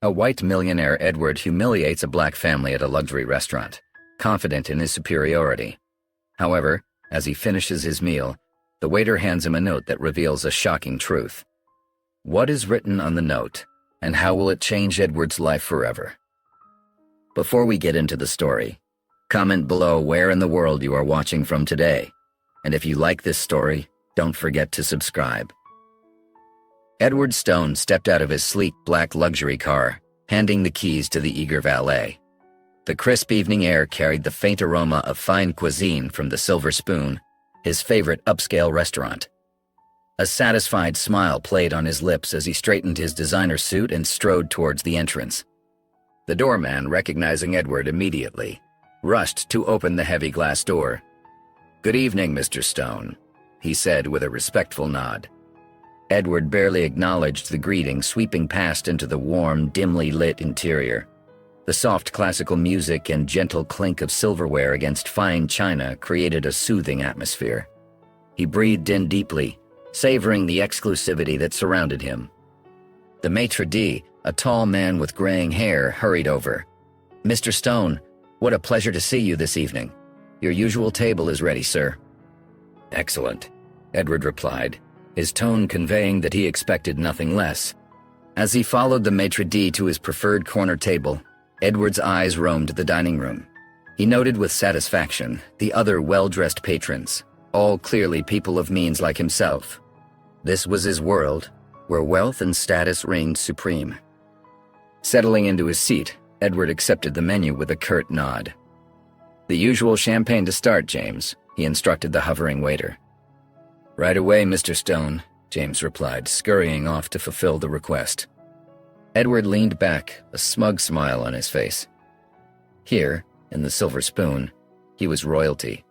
A white millionaire Edward humiliates a black family at a luxury restaurant, confident in his superiority. However, as he finishes his meal, the waiter hands him a note that reveals a shocking truth. What is written on the note, and how will it change Edward's life forever? Before we get into the story, comment below where in the world you are watching from today, and if you like this story, don't forget to subscribe. Edward Stone stepped out of his sleek black luxury car, handing the keys to the eager valet. The crisp evening air carried the faint aroma of fine cuisine from the Silver Spoon, his favorite upscale restaurant. A satisfied smile played on his lips as he straightened his designer suit and strode towards the entrance. The doorman, recognizing Edward immediately, rushed to open the heavy glass door. "Good evening, Mr. Stone," he said with a respectful nod. Edward barely acknowledged the greeting, sweeping past into the warm, dimly lit interior. The soft classical music and gentle clink of silverware against fine china created a soothing atmosphere. He breathed in deeply, savoring the exclusivity that surrounded him. The maitre d', a tall man with graying hair, hurried over. "Mr. Stone, what a pleasure to see you this evening. Your usual table is ready, sir." "Excellent," Edward replied, his tone conveying that he expected nothing less. As he followed the maitre d' to his preferred corner table, Edward's eyes roamed the dining room. He noted with satisfaction the other well-dressed patrons, all clearly people of means like himself. This was his world, where wealth and status reigned supreme. Settling into his seat, Edward accepted the menu with a curt nod. "The usual champagne to start, James," he instructed the hovering waiter. "Right away, Mr. Stone," James replied, scurrying off to fulfill the request. Edward leaned back, a smug smile on his face. Here, in the Silver Spoon, he was royalty.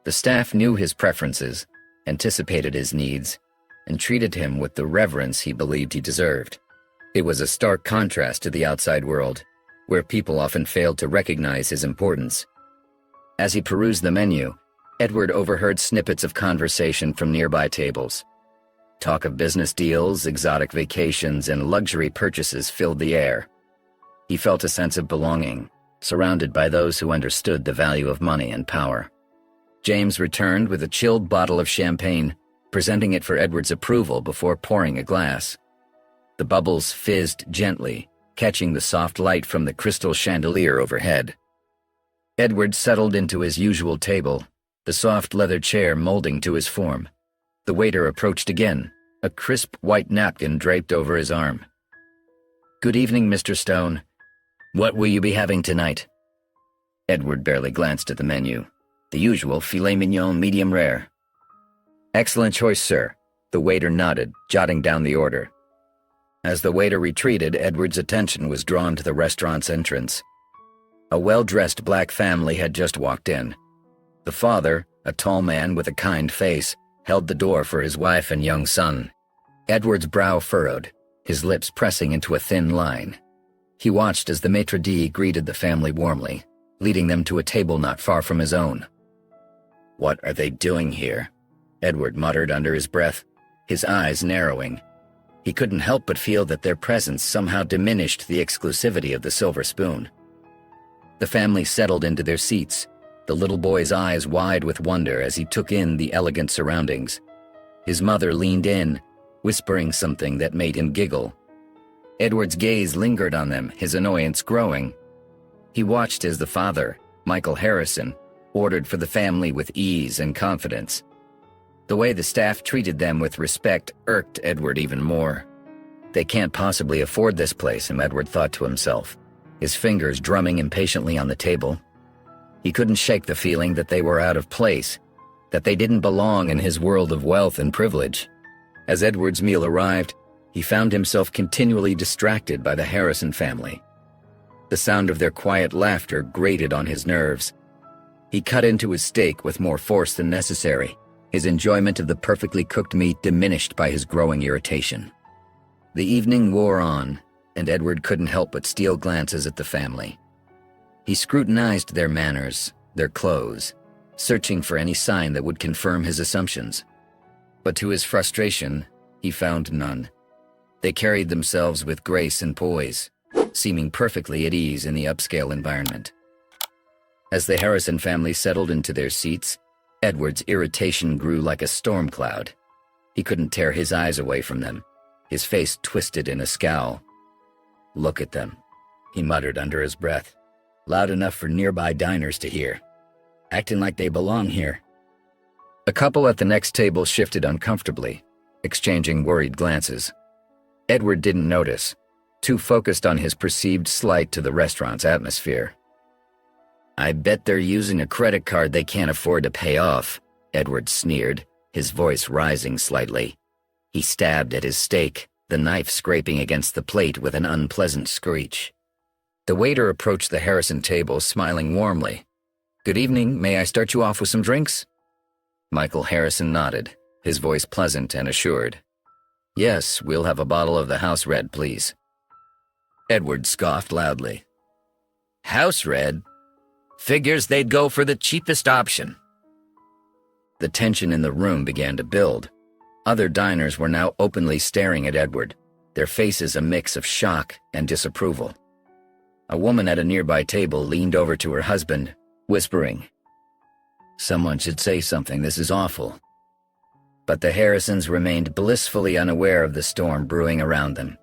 The staff knew his preferences, anticipated his needs, and treated him with the reverence he believed he deserved. It was a stark contrast to the outside world, where people often failed to recognize his importance. As he perused the menu, Edward overheard snippets of conversation from nearby tables. Talk of business deals, exotic vacations, and luxury purchases filled the air. He felt a sense of belonging, surrounded by those who understood the value of money and power. James returned with a chilled bottle of champagne, presenting it for Edward's approval before pouring a glass. The bubbles fizzed gently, catching the soft light from the crystal chandelier overhead. Edward settled into his usual table, the soft leather chair molding to his form. The waiter approached again, a crisp white napkin draped over his arm. "Good evening, Mr. Stone. What will you be having tonight?" Edward barely glanced at the menu. The usual filet mignon medium rare. "Excellent choice, sir," the waiter nodded, jotting down the order. As the waiter retreated, Edward's attention was drawn to the restaurant's entrance. A well-dressed black family had just walked in. The father, a tall man with a kind face, held the door for his wife and young son. Edward's brow furrowed, his lips pressing into a thin line. He watched as the maitre d' greeted the family warmly, leading them to a table not far from his own. "What are they doing here?" Edward muttered under his breath, his eyes narrowing. He couldn't help but feel that their presence somehow diminished the exclusivity of the Silver Spoon. The family settled into their seats, the little boy's eyes wide with wonder as he took in the elegant surroundings. His mother leaned in, whispering something that made him giggle. Edward's gaze lingered on them, his annoyance growing. He watched as the father, Michael Harrison, ordered for the family with ease and confidence. The way the staff treated them with respect irked Edward even more. "They can't possibly afford this place," Edward thought to himself, his fingers drumming impatiently on the table. He couldn't shake the feeling that they were out of place, that they didn't belong in his world of wealth and privilege. As Edward's meal arrived, he found himself continually distracted by the Harrison family. The sound of their quiet laughter grated on his nerves. He cut into his steak with more force than necessary, his enjoyment of the perfectly cooked meat diminished by his growing irritation. The evening wore on, and Edward couldn't help but steal glances at the family. He scrutinized their manners, their clothes, searching for any sign that would confirm his assumptions. But to his frustration, he found none. They carried themselves with grace and poise, seeming perfectly at ease in the upscale environment. As the Harrison family settled into their seats, Edward's irritation grew like a storm cloud. He couldn't tear his eyes away from them, his face twisted in a scowl. "Look at them," he muttered under his breath, loud enough for nearby diners to hear. "Acting like they belong here." A couple at the next table shifted uncomfortably, exchanging worried glances. Edward didn't notice, too focused on his perceived slight to the restaurant's atmosphere. "I bet they're using a credit card they can't afford to pay off," Edward sneered, his voice rising slightly. He stabbed at his steak, the knife scraping against the plate with an unpleasant screech. The waiter approached the Harrison table, smiling warmly. "Good evening, may I start you off with some drinks?" Michael Harrison nodded, his voice pleasant and assured. "Yes, we'll have a bottle of the house red, please." Edward scoffed loudly. "House red? Figures they'd go for the cheapest option." The tension in the room began to build. Other diners were now openly staring at Edward, their faces a mix of shock and disapproval. A woman at a nearby table leaned over to her husband, whispering, "Someone should say something, this is awful." But the Harrisons remained blissfully unaware of the storm brewing around them.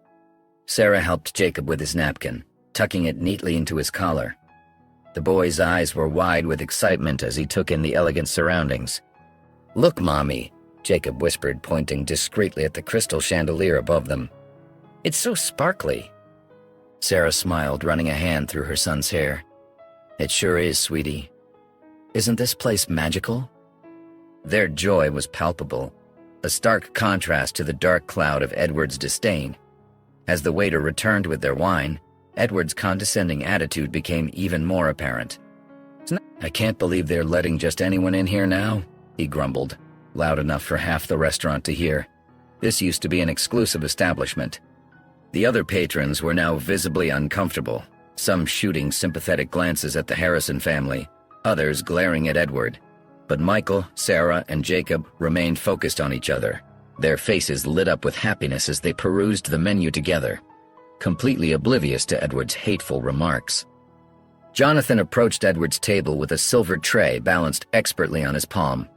Sarah helped Jacob with his napkin, tucking it neatly into his collar. The boy's eyes were wide with excitement as he took in the elegant surroundings. "Look, Mommy," Jacob whispered, pointing discreetly at the crystal chandelier above them. "It's so sparkly." Sarah smiled, running a hand through her son's hair. "It sure is, sweetie. Isn't this place magical?" Their joy was palpable, a stark contrast to the dark cloud of Edward's disdain. As the waiter returned with their wine, Edward's condescending attitude became even more apparent. "I can't believe they're letting just anyone in here now," he grumbled, loud enough for half the restaurant to hear. This used to be an exclusive establishment. The other patrons were now visibly uncomfortable, some shooting sympathetic glances at the Harrison family, others glaring at Edward. But Michael, Sarah, and Jacob remained focused on each other, their faces lit up with happiness as they perused the menu together, completely oblivious to Edward's hateful remarks. Jonathan approached Edward's table with a silver tray balanced expertly on his palm.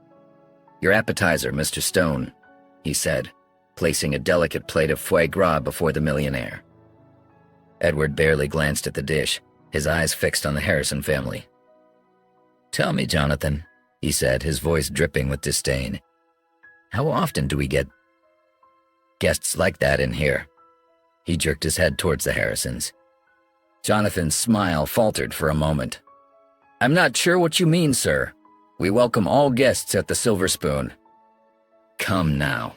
"Your appetizer, Mr. Stone," he said, placing a delicate plate of foie gras before the millionaire. Edward barely glanced at the dish, his eyes fixed on the Harrison family. "Tell me, Jonathan," he said, his voice dripping with disdain, "how often do we get guests like that in here?" He jerked his head towards the Harrisons. Jonathan's smile faltered for a moment. "I'm not sure what you mean, sir. We welcome all guests at the Silver Spoon." "Come now,"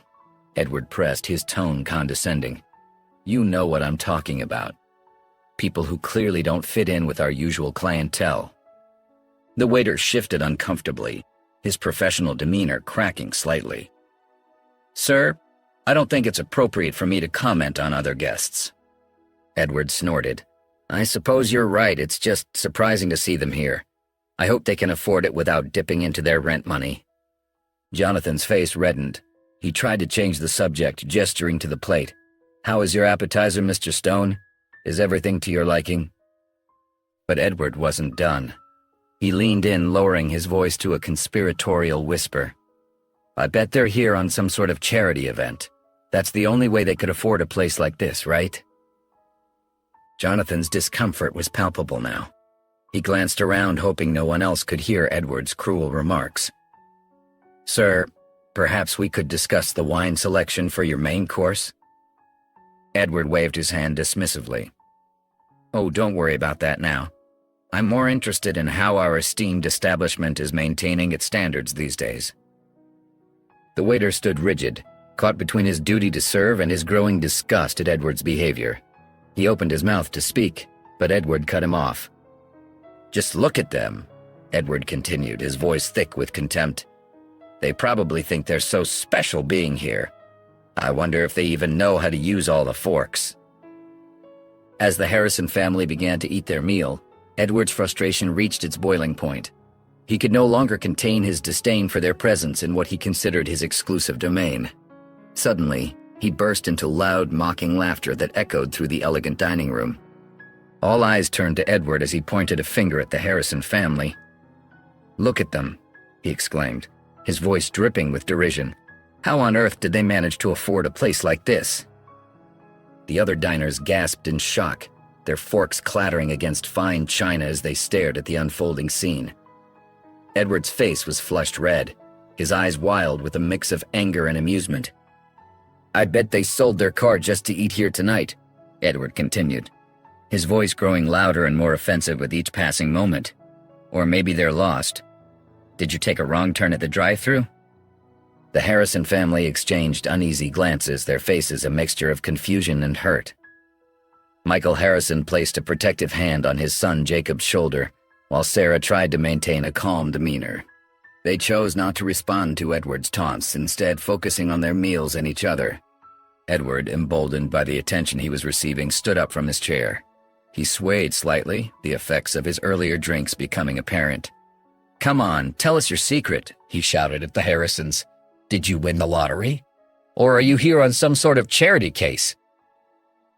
Edward pressed, his tone condescending. "You know what I'm talking about. People who clearly don't fit in with our usual clientele." The waiter shifted uncomfortably, his professional demeanor cracking slightly. "Sir, I don't think it's appropriate for me to comment on other guests." Edward snorted. "I suppose you're right, it's just surprising to see them here. I hope they can afford it without dipping into their rent money." Jonathan's face reddened. He tried to change the subject, gesturing to the plate. "How is your appetizer, Mr. Stone? Is everything to your liking?" But Edward wasn't done. He leaned in, lowering his voice to a conspiratorial whisper. "I bet they're here on some sort of charity event. That's the only way they could afford a place like this, right?" Jonathan's discomfort was palpable now. He glanced around, hoping no one else could hear Edward's cruel remarks. "Sir, perhaps we could discuss the wine selection for your main course?" Edward waved his hand dismissively. "Oh, don't worry about that now. I'm more interested in how our esteemed establishment is maintaining its standards these days." The waiter stood rigid, caught between his duty to serve and his growing disgust at Edward's behavior. He opened his mouth to speak, but Edward cut him off. "Just look at them," Edward continued, his voice thick with contempt. "They probably think they're so special being here. I wonder if they even know how to use all the forks." As the Harrison family began to eat their meal, Edward's frustration reached its boiling point. He could no longer contain his disdain for their presence in what he considered his exclusive domain. Suddenly, he burst into loud, mocking laughter that echoed through the elegant dining room. All eyes turned to Edward as he pointed a finger at the Harrison family. "Look at them," he exclaimed, his voice dripping with derision. "How on earth did they manage to afford a place like this?" The other diners gasped in shock, their forks clattering against fine china as they stared at the unfolding scene. Edward's face was flushed red, his eyes wild with a mix of anger and amusement. "I bet they sold their car just to eat here tonight," Edward continued, his voice growing louder and more offensive with each passing moment. "Or maybe they're lost. Did you take a wrong turn at the drive-thru?" The Harrison family exchanged uneasy glances, their faces a mixture of confusion and hurt. Michael Harrison placed a protective hand on his son Jacob's shoulder, while Sarah tried to maintain a calm demeanor. They chose not to respond to Edward's taunts, instead focusing on their meals and each other. Edward, emboldened by the attention he was receiving, stood up from his chair. He swayed slightly, the effects of his earlier drinks becoming apparent. "Come on, tell us your secret," he shouted at the Harrisons. "Did you win the lottery? Or are you here on some sort of charity case?"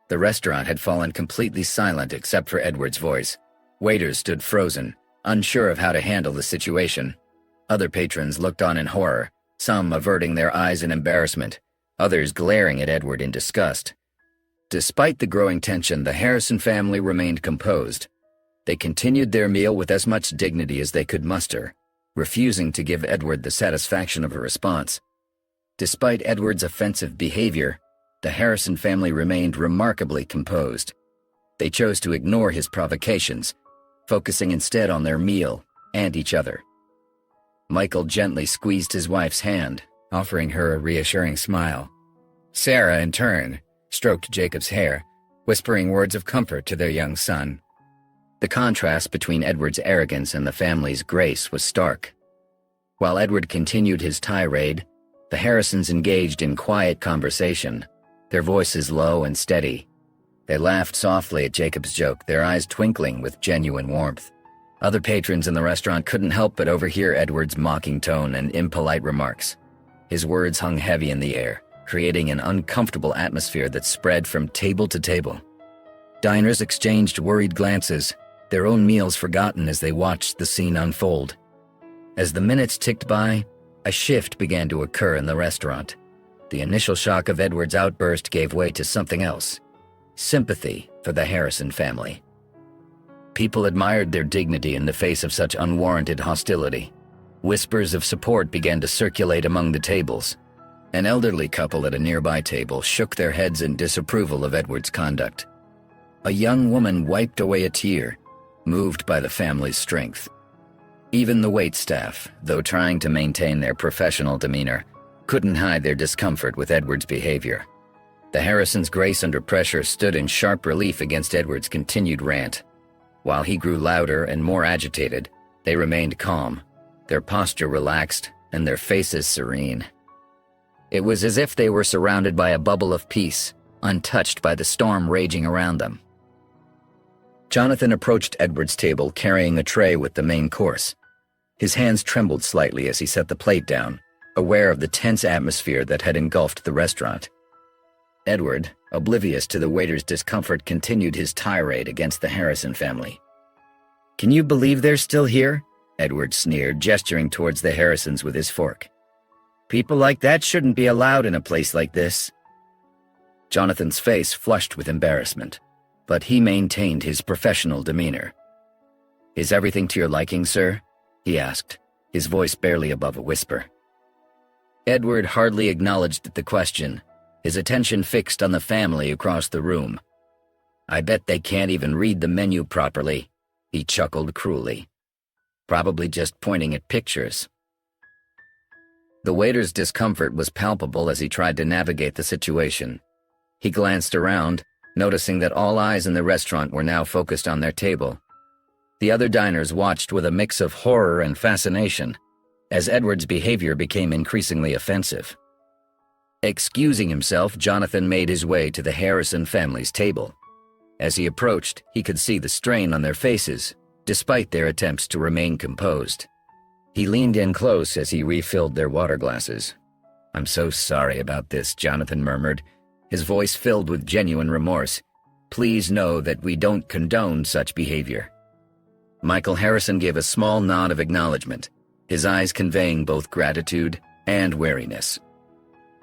The restaurant had fallen completely silent except for Edward's voice. Waiters stood frozen, unsure of how to handle the situation. Other patrons looked on in horror, some averting their eyes in embarrassment, others glaring at Edward in disgust. Despite the growing tension, the Harrison family remained composed. They continued their meal with as much dignity as they could muster, refusing to give Edward the satisfaction of a response. Despite Edward's offensive behavior, the Harrison family remained remarkably composed. They chose to ignore his provocations, focusing instead on their meal and each other. Michael gently squeezed his wife's hand, offering her a reassuring smile. Sarah, in turn, stroked Jacob's hair, whispering words of comfort to their young son. The contrast between Edward's arrogance and the family's grace was stark. While Edward continued his tirade, the Harrisons engaged in quiet conversation, their voices low and steady. They laughed softly at Jacob's joke, their eyes twinkling with genuine warmth. Other patrons in the restaurant couldn't help but overhear Edward's mocking tone and impolite remarks. His words hung heavy in the air, creating an uncomfortable atmosphere that spread from table to table. Diners exchanged worried glances, their own meals forgotten as they watched the scene unfold. As the minutes ticked by, a shift began to occur in the restaurant. The initial shock of Edward's outburst gave way to something else: sympathy for the Harrison family. People admired their dignity in the face of such unwarranted hostility. Whispers of support began to circulate among the tables. An elderly couple at a nearby table shook their heads in disapproval of Edward's conduct. A young woman wiped away a tear, moved by the family's strength. Even the waitstaff, though trying to maintain their professional demeanor, couldn't hide their discomfort with Edward's behavior. The Harrisons' grace under pressure stood in sharp relief against Edward's continued rant. While he grew louder and more agitated, they remained calm, their posture relaxed and their faces serene. It was as if they were surrounded by a bubble of peace, untouched by the storm raging around them. Jonathan approached Edward's table carrying a tray with the main course. His hands trembled slightly as he set the plate down, aware of the tense atmosphere that had engulfed the restaurant. Edward, oblivious to the waiter's discomfort, continued his tirade against the Harrison family. "Can you believe they're still here?" Edward sneered, gesturing towards the Harrisons with his fork. "People like that shouldn't be allowed in a place like this." Jonathan's face flushed with embarrassment, but he maintained his professional demeanor. "Is everything to your liking, sir?" he asked, his voice barely above a whisper. Edward hardly acknowledged the question, his attention fixed on the family across the room. "I bet they can't even read the menu properly," he chuckled cruelly. "Probably just pointing at pictures." The waiter's discomfort was palpable as he tried to navigate the situation. He glanced around, noticing that all eyes in the restaurant were now focused on their table. The other diners watched with a mix of horror and fascination, as Edward's behavior became increasingly offensive. Excusing himself, Jonathan made his way to the Harrison family's table. As he approached, he could see the strain on their faces, despite their attempts to remain composed. He leaned in close as he refilled their water glasses. "I'm so sorry about this," Jonathan murmured, his voice filled with genuine remorse. Please know that we don't condone such behavior." Michael Harrison gave a small nod of acknowledgement, his eyes conveying both gratitude and wariness.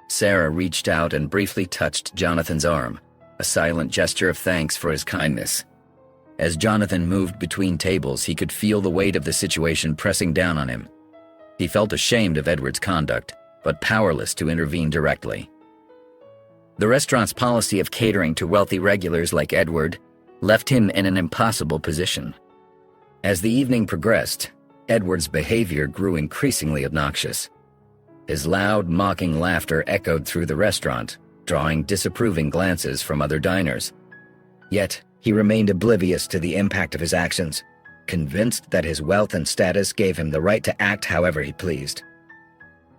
Sarah reached out and briefly touched Jonathan's arm, a silent gesture of thanks for his kindness. As Jonathan moved between tables, he could feel the weight of the situation pressing down on him. He felt ashamed of Edward's conduct, but powerless to intervene directly. The restaurant's policy of catering to wealthy regulars like Edward left him in an impossible position. As the evening progressed, Edward's behavior grew increasingly obnoxious. His loud, mocking laughter echoed through the restaurant, drawing disapproving glances from other diners. Yet, he remained oblivious to the impact of his actions, convinced that his wealth and status gave him the right to act however he pleased.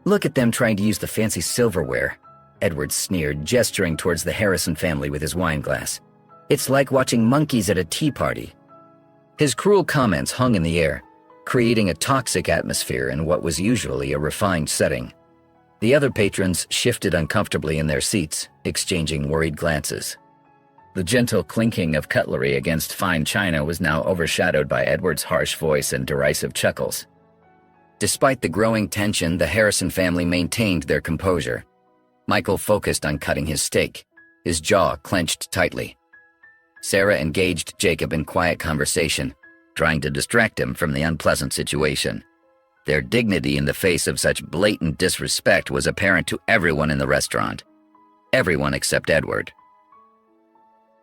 "Look at them trying to use the fancy silverware," Edward sneered, gesturing towards the Harrison family with his wine glass. "It's like watching monkeys at a tea party." His cruel comments hung in the air, creating a toxic atmosphere in what was usually a refined setting. The other patrons shifted uncomfortably in their seats, exchanging worried glances. The gentle clinking of cutlery against fine china was now overshadowed by Edward's harsh voice and derisive chuckles. Despite the growing tension, the Harrison family maintained their composure. Michael focused on cutting his steak, his jaw clenched tightly. Sarah engaged Jacob in quiet conversation, trying to distract him from the unpleasant situation. Their dignity in the face of such blatant disrespect was apparent to everyone in the restaurant. Everyone except Edward.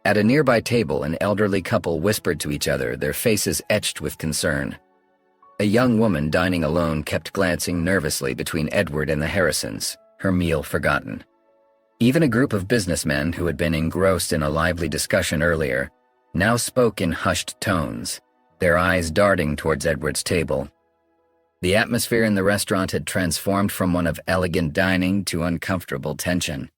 At a nearby table, an elderly couple whispered to each other, their faces etched with concern. A young woman dining alone kept glancing nervously between Edward and the Harrisons, her meal forgotten. Even a group of businessmen who had been engrossed in a lively discussion earlier now spoke in hushed tones, their eyes darting towards Edward's table. The atmosphere in the restaurant had transformed from one of elegant dining to uncomfortable tension.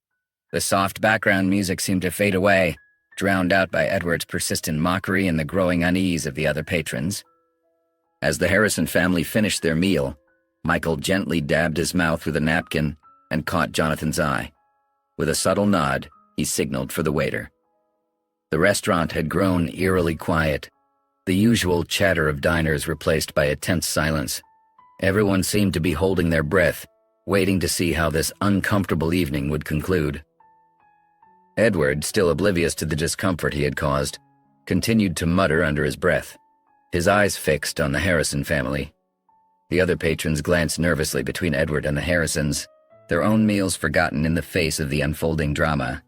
The soft background music seemed to fade away, drowned out by Edward's persistent mockery and the growing unease of the other patrons. As the Harrison family finished their meal, Michael gently dabbed his mouth with a napkin and caught Jonathan's eye. With a subtle nod, he signaled for the waiter. The restaurant had grown eerily quiet, the usual chatter of diners replaced by a tense silence. Everyone seemed to be holding their breath, waiting to see how this uncomfortable evening would conclude. Edward, still oblivious to the discomfort he had caused, continued to mutter under his breath, his eyes fixed on the Harrison family. The other patrons glanced nervously between Edward and the Harrisons, their own meals forgotten in the face of the unfolding drama.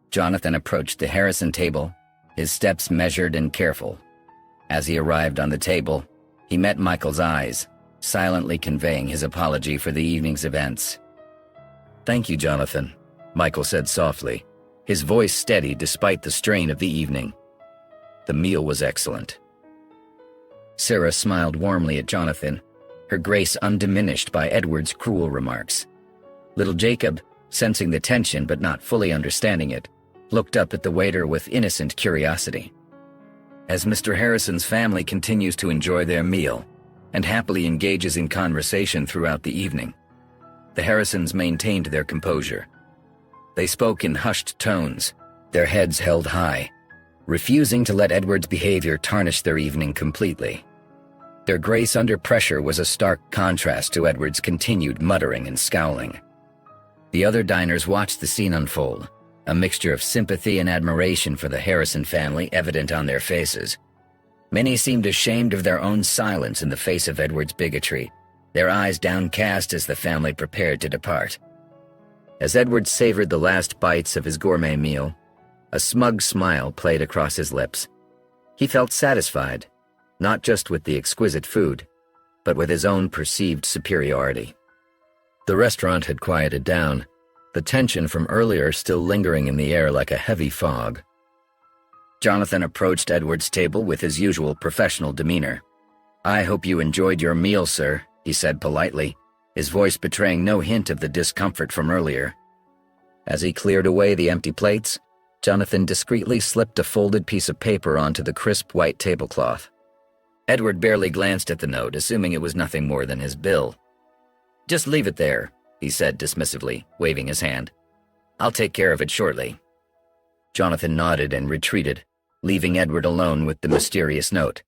Jonathan approached the Harrison table, his steps measured and careful. As he arrived on the table, he met Michael's eyes, silently conveying his apology for the evening's events. "Thank you, Jonathan," Michael said softly, his voice steady despite the strain of the evening. "The meal was excellent." Sarah smiled warmly at Jonathan, her grace undiminished by Edward's cruel remarks. Little Jacob, sensing the tension but not fully understanding it, looked up at the waiter with innocent curiosity. As Mr. Harrison's family continues to enjoy their meal and happily engages in conversation throughout the evening, the Harrisons maintained their composure. They spoke in hushed tones, their heads held high, refusing to let Edward's behavior tarnish their evening completely. Their grace under pressure was a stark contrast to Edward's continued muttering and scowling. The other diners watched the scene unfold, a mixture of sympathy and admiration for the Harrison family evident on their faces. Many seemed ashamed of their own silence in the face of Edward's bigotry, their eyes downcast as the family prepared to depart. As Edward savored the last bites of his gourmet meal, a smug smile played across his lips. He felt satisfied, not just with the exquisite food, but with his own perceived superiority. The restaurant had quieted down, the tension from earlier still lingering in the air like a heavy fog. Jonathan approached Edward's table with his usual professional demeanor. "I hope you enjoyed your meal, sir," he said politely, his voice betraying no hint of the discomfort from earlier. As he cleared away the empty plates, Jonathan discreetly slipped a folded piece of paper onto the crisp white tablecloth. Edward barely glanced at the note, assuming it was nothing more than his bill. "Just leave it there," he said dismissively, waving his hand. "I'll take care of it shortly." Jonathan nodded and retreated, leaving Edward alone with the mysterious note.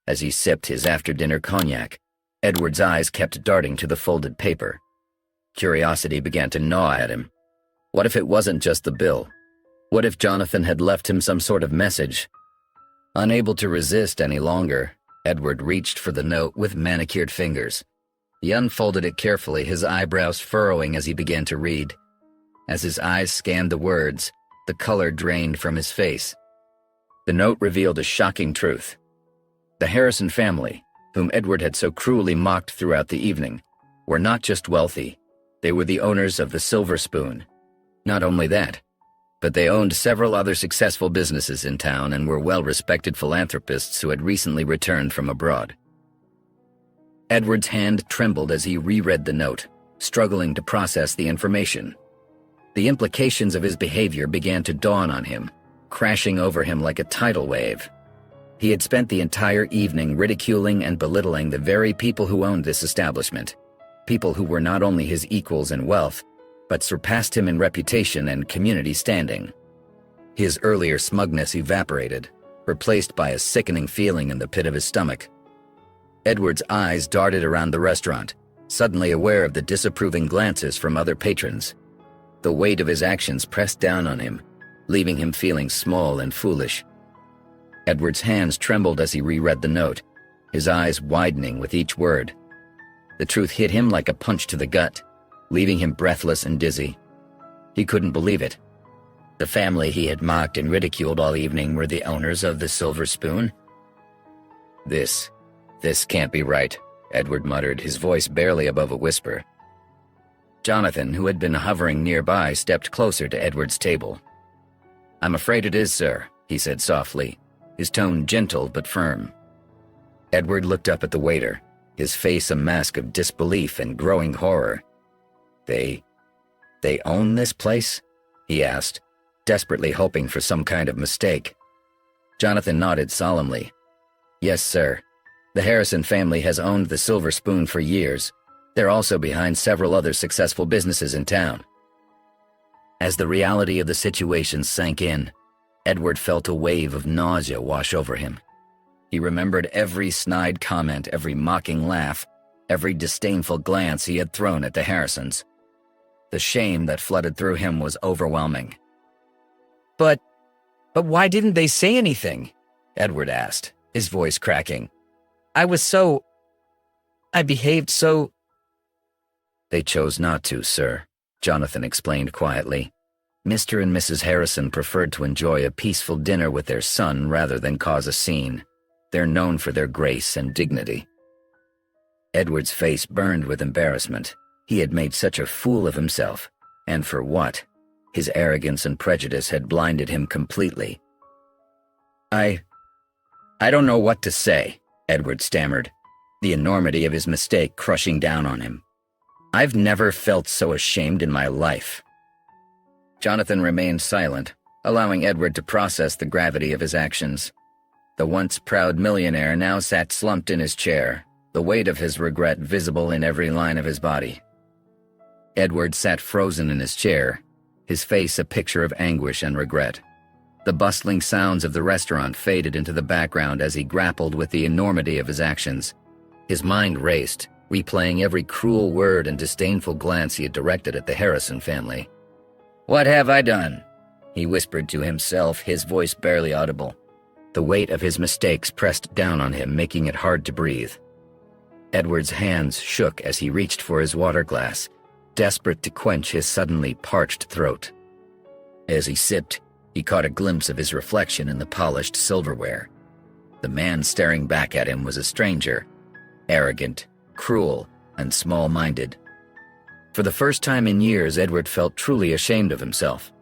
As he sipped his after-dinner cognac, Edward's eyes kept darting to the folded paper. Curiosity began to gnaw at him. What if it wasn't just the bill? What if Jonathan had left him some sort of message? Unable to resist any longer, Edward reached for the note with manicured fingers. He unfolded it carefully, his eyebrows furrowing as he began to read. As his eyes scanned the words, the color drained from his face. The note revealed a shocking truth. The Harrison family, whom Edward had so cruelly mocked throughout the evening, were not just wealthy. They were the owners of the Silver Spoon. Not only that, but they owned several other successful businesses in town and were well-respected philanthropists who had recently returned from abroad. Edward's hand trembled as he reread the note, struggling to process the information. The implications of his behavior began to dawn on him, crashing over him like a tidal wave. He had spent the entire evening ridiculing and belittling the very people who owned this establishment, people who were not only his equals in wealth, but surpassed him in reputation and community standing. His earlier smugness evaporated, replaced by a sickening feeling in the pit of his stomach. Edward's eyes darted around the restaurant, suddenly aware of the disapproving glances from other patrons. The weight of his actions pressed down on him, leaving him feeling small and foolish. Edward's hands trembled as he reread the note, his eyes widening with each word. The truth hit him like a punch to the gut, leaving him breathless and dizzy. He couldn't believe it. The family he had mocked and ridiculed all evening were the owners of the Silver Spoon? This can't be right, Edward muttered, his voice barely above a whisper. Jonathan, who had been hovering nearby, stepped closer to Edward's table. "I'm afraid it is, sir," he said softly, his tone gentle but firm. Edward looked up at the waiter, his face a mask of disbelief and growing horror. They own this place?" he asked, desperately hoping for some kind of mistake. Jonathan nodded solemnly. "Yes, sir. The Harrison family has owned the Silver Spoon for years. They're also behind several other successful businesses in town." As the reality of the situation sank in, Edward felt a wave of nausea wash over him. He remembered every snide comment, every mocking laugh, every disdainful glance he had thrown at the Harrisons. The shame that flooded through him was overwhelming. But why didn't they say anything?" Edward asked, his voice cracking. I behaved so—" "They chose not to, sir," Jonathan explained quietly. "Mr. and Mrs. Harrison preferred to enjoy a peaceful dinner with their son rather than cause a scene. They're known for their grace and dignity." Edward's face burned with embarrassment. He had made such a fool of himself. And for what? His arrogance and prejudice had blinded him completely. I don't know what to say," Edward stammered, the enormity of his mistake crushing down on him. "I've never felt so ashamed in my life." Jonathan remained silent, allowing Edward to process the gravity of his actions. The once proud millionaire now sat slumped in his chair, the weight of his regret visible in every line of his body. Edward sat frozen in his chair, his face a picture of anguish and regret. The bustling sounds of the restaurant faded into the background as he grappled with the enormity of his actions. His mind raced, replaying every cruel word and disdainful glance he had directed at the Harrison family. "What have I done?" he whispered to himself, his voice barely audible. The weight of his mistakes pressed down on him, making it hard to breathe. Edward's hands shook as he reached for his water glass, desperate to quench his suddenly parched throat. As he sipped, he caught a glimpse of his reflection in the polished silverware. The man staring back at him was a stranger, arrogant, cruel, and small-minded. For the first time in years, Edward felt truly ashamed of himself.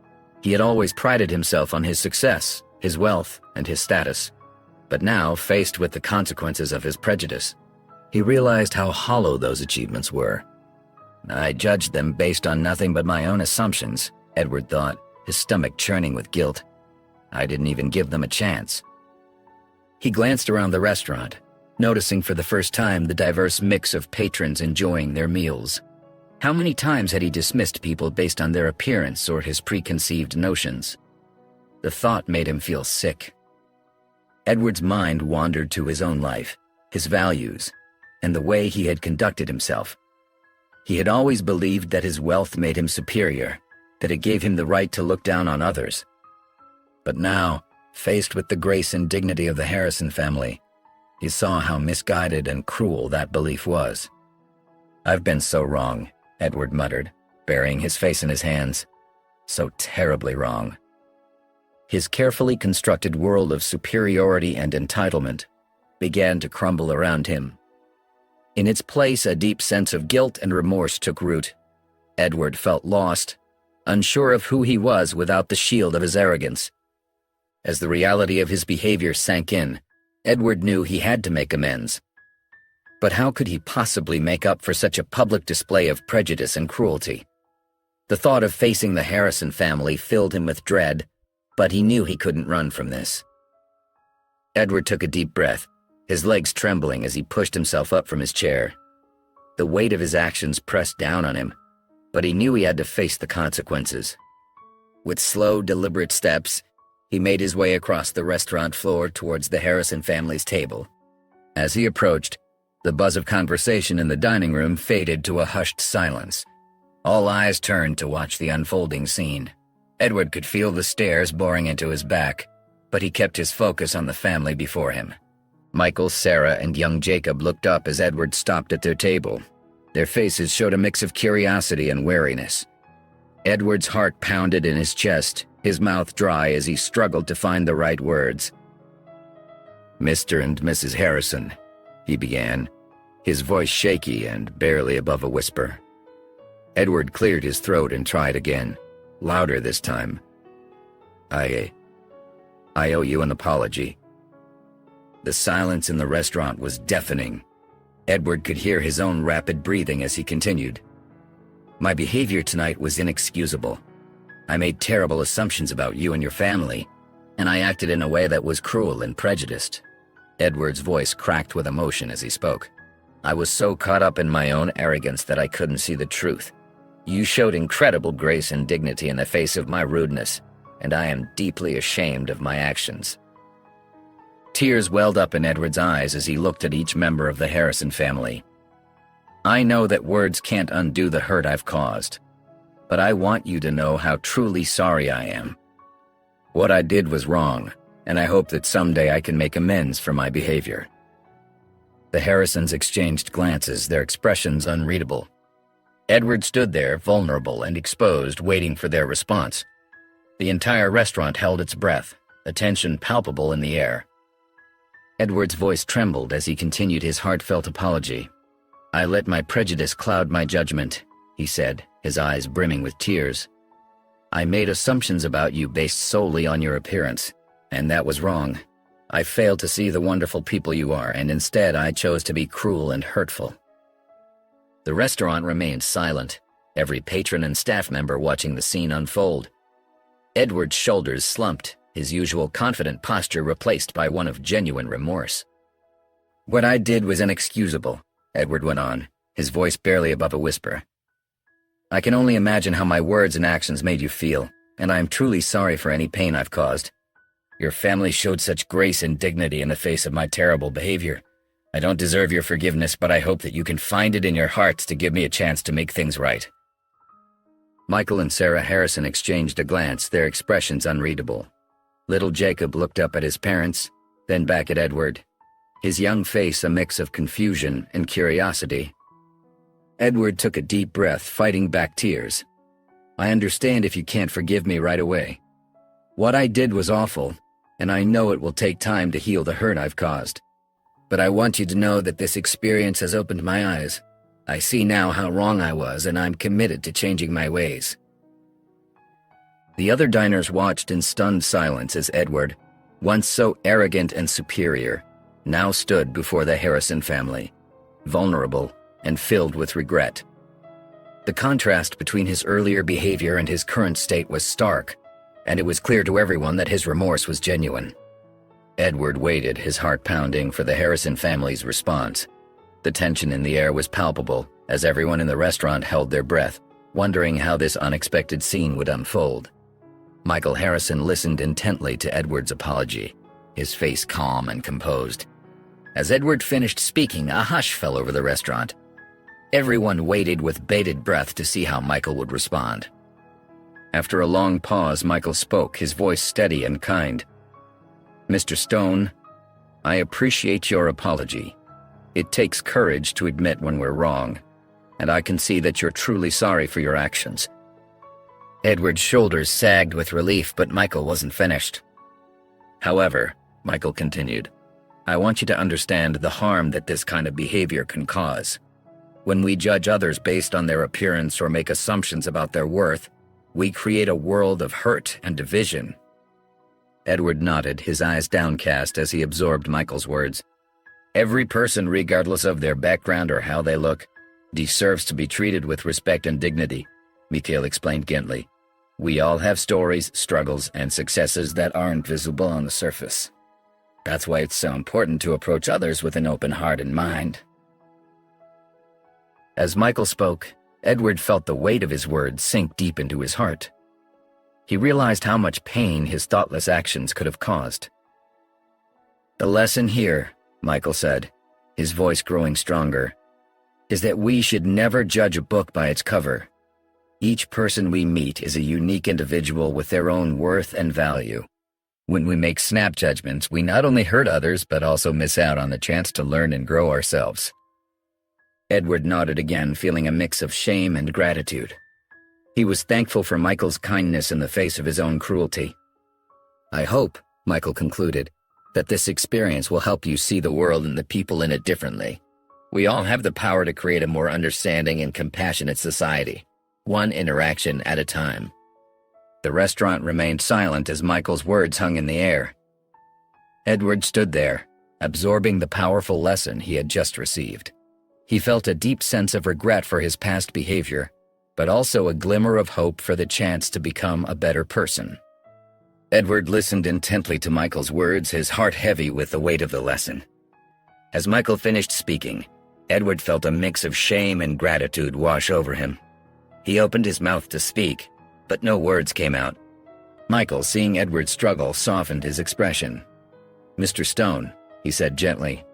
He had always prided himself on his success, his wealth, and his status. But now, faced with the consequences of his prejudice, he realized how hollow those achievements were. I judged them based on nothing but my own assumptions, Edward thought, his stomach churning with guilt. I didn't even give them a chance. He glanced around the restaurant, noticing for the first time the diverse mix of patrons enjoying their meals. How many times had he dismissed people based on their appearance or his preconceived notions? The thought made him feel sick, Edward's mind wandered to his own life, his values, and the way he had conducted himself. He had always believed that his wealth made him superior, that it gave him the right to look down on others. But now, faced with the grace and dignity of the Harrison family, he saw how misguided and cruel that belief was. "I've been so wrong," Edward muttered, burying his face in his hands. "So terribly wrong." His carefully constructed world of superiority and entitlement began to crumble around him. In its place, a deep sense of guilt and remorse took root. Edward felt lost, unsure of who he was without the shield of his arrogance. As the reality of his behavior sank in, Edward knew he had to make amends. But how could he possibly make up for such a public display of prejudice and cruelty? The thought of facing the Harrison family filled him with dread, but he knew he couldn't run from this. Edward took a deep breath, his legs trembling as he pushed himself up from his chair. The weight of his actions pressed down on him, but he knew he had to face the consequences. With slow, deliberate steps, he made his way across the restaurant floor towards the Harrison family's table. As he approached, the buzz of conversation in the dining room faded to a hushed silence. All eyes turned to watch the unfolding scene. Edward could feel the stares boring into his back, but he kept his focus on the family before him. Michael, Sarah, and young Jacob looked up as Edward stopped at their table. Their faces showed a mix of curiosity and wariness. Edward's heart pounded in his chest, his mouth dry as he struggled to find the right words. "Mr. and Mrs. Harrison," he began, his voice shaky and barely above a whisper. Edward cleared his throat and tried again, louder this time. I owe you an apology." The silence in the restaurant was deafening. Edward could hear his own rapid breathing as he continued. "My behavior tonight was inexcusable. I made terrible assumptions about you and your family, and I acted in a way that was cruel and prejudiced." Edward's voice cracked with emotion as he spoke. "I was so caught up in my own arrogance that I couldn't see the truth. You showed incredible grace and dignity in the face of my rudeness, and I am deeply ashamed of my actions." Tears welled up in Edward's eyes as he looked at each member of the Harrison family. "I know that words can't undo the hurt I've caused, but I want you to know how truly sorry I am. What I did was wrong, and I hope that someday I can make amends for my behavior." The Harrisons exchanged glances, their expressions unreadable. Edward stood there, vulnerable and exposed, waiting for their response. The entire restaurant held its breath, a tension palpable in the air. Edward's voice trembled as he continued his heartfelt apology. "I let my prejudice cloud my judgment," he said, his eyes brimming with tears. "I made assumptions about you based solely on your appearance, and that was wrong. I failed to see the wonderful people you are, and instead I chose to be cruel and hurtful." The restaurant remained silent, every patron and staff member watching the scene unfold. Edward's shoulders slumped, his usual confident posture replaced by one of genuine remorse. "What I did was inexcusable," Edward went on, his voice barely above a whisper. "I can only imagine how my words and actions made you feel, and I am truly sorry for any pain I've caused. Your family showed such grace and dignity in the face of my terrible behavior. I don't deserve your forgiveness, but I hope that you can find it in your hearts to give me a chance to make things right." Michael and Sarah Harrison exchanged a glance, their expressions unreadable. Little Jacob looked up at his parents, then back at Edward, his young face a mix of confusion and curiosity. Edward took a deep breath, fighting back tears. "I understand if you can't forgive me right away. What I did was awful, and I know it will take time to heal the hurt I've caused. But I want you to know that this experience has opened my eyes. I see now how wrong I was, and I'm committed to changing my ways." The other diners watched in stunned silence as Edward, once so arrogant and superior, now stood before the Harrison family, vulnerable and filled with regret. The contrast between his earlier behavior and his current state was stark, and it was clear to everyone that his remorse was genuine. Edward waited, his heart pounding, for the Harrison family's response. The tension in the air was palpable as everyone in the restaurant held their breath, wondering how this unexpected scene would unfold. Michael Harrison listened intently to Edward's apology, his face calm and composed. As Edward finished speaking, a hush fell over the restaurant. Everyone waited with bated breath to see how Michael would respond. After a long pause, Michael spoke, his voice steady and kind. "Mr. Stone, I appreciate your apology. It takes courage to admit when we're wrong, and I can see that you're truly sorry for your actions." Edward's shoulders sagged with relief, but Michael wasn't finished. "However," Michael continued, "I want you to understand the harm that this kind of behavior can cause. When we judge others based on their appearance or make assumptions about their worth, we create a world of hurt and division." Edward nodded, his eyes downcast as he absorbed Michael's words. "Every person, regardless of their background or how they look, deserves to be treated with respect and dignity," Mikhail explained gently. "We all have stories, struggles, and successes that aren't visible on the surface. That's why it's so important to approach others with an open heart and mind." As Michael spoke, Edward felt the weight of his words sink deep into his heart. He realized how much pain his thoughtless actions could have caused. "The lesson here," Michael said, his voice growing stronger, "is that we should never judge a book by its cover. Each person we meet is a unique individual with their own worth and value. When we make snap judgments, we not only hurt others but also miss out on the chance to learn and grow ourselves." Edward nodded again, feeling a mix of shame and gratitude. He was thankful for Michael's kindness in the face of his own cruelty. "I hope," Michael concluded, "that this experience will help you see the world and the people in it differently. We all have the power to create a more understanding and compassionate society, one interaction at a time." The restaurant remained silent as Michael's words hung in the air. Edward stood there, absorbing the powerful lesson he had just received. He felt a deep sense of regret for his past behavior, but also a glimmer of hope for the chance to become a better person. Edward listened intently to Michael's words, his heart heavy with the weight of the lesson. As Michael finished speaking, Edward felt a mix of shame and gratitude wash over him. He opened his mouth to speak, but no words came out. Michael, seeing Edward struggle, softened his expression. "Mr. Stone," he said gently,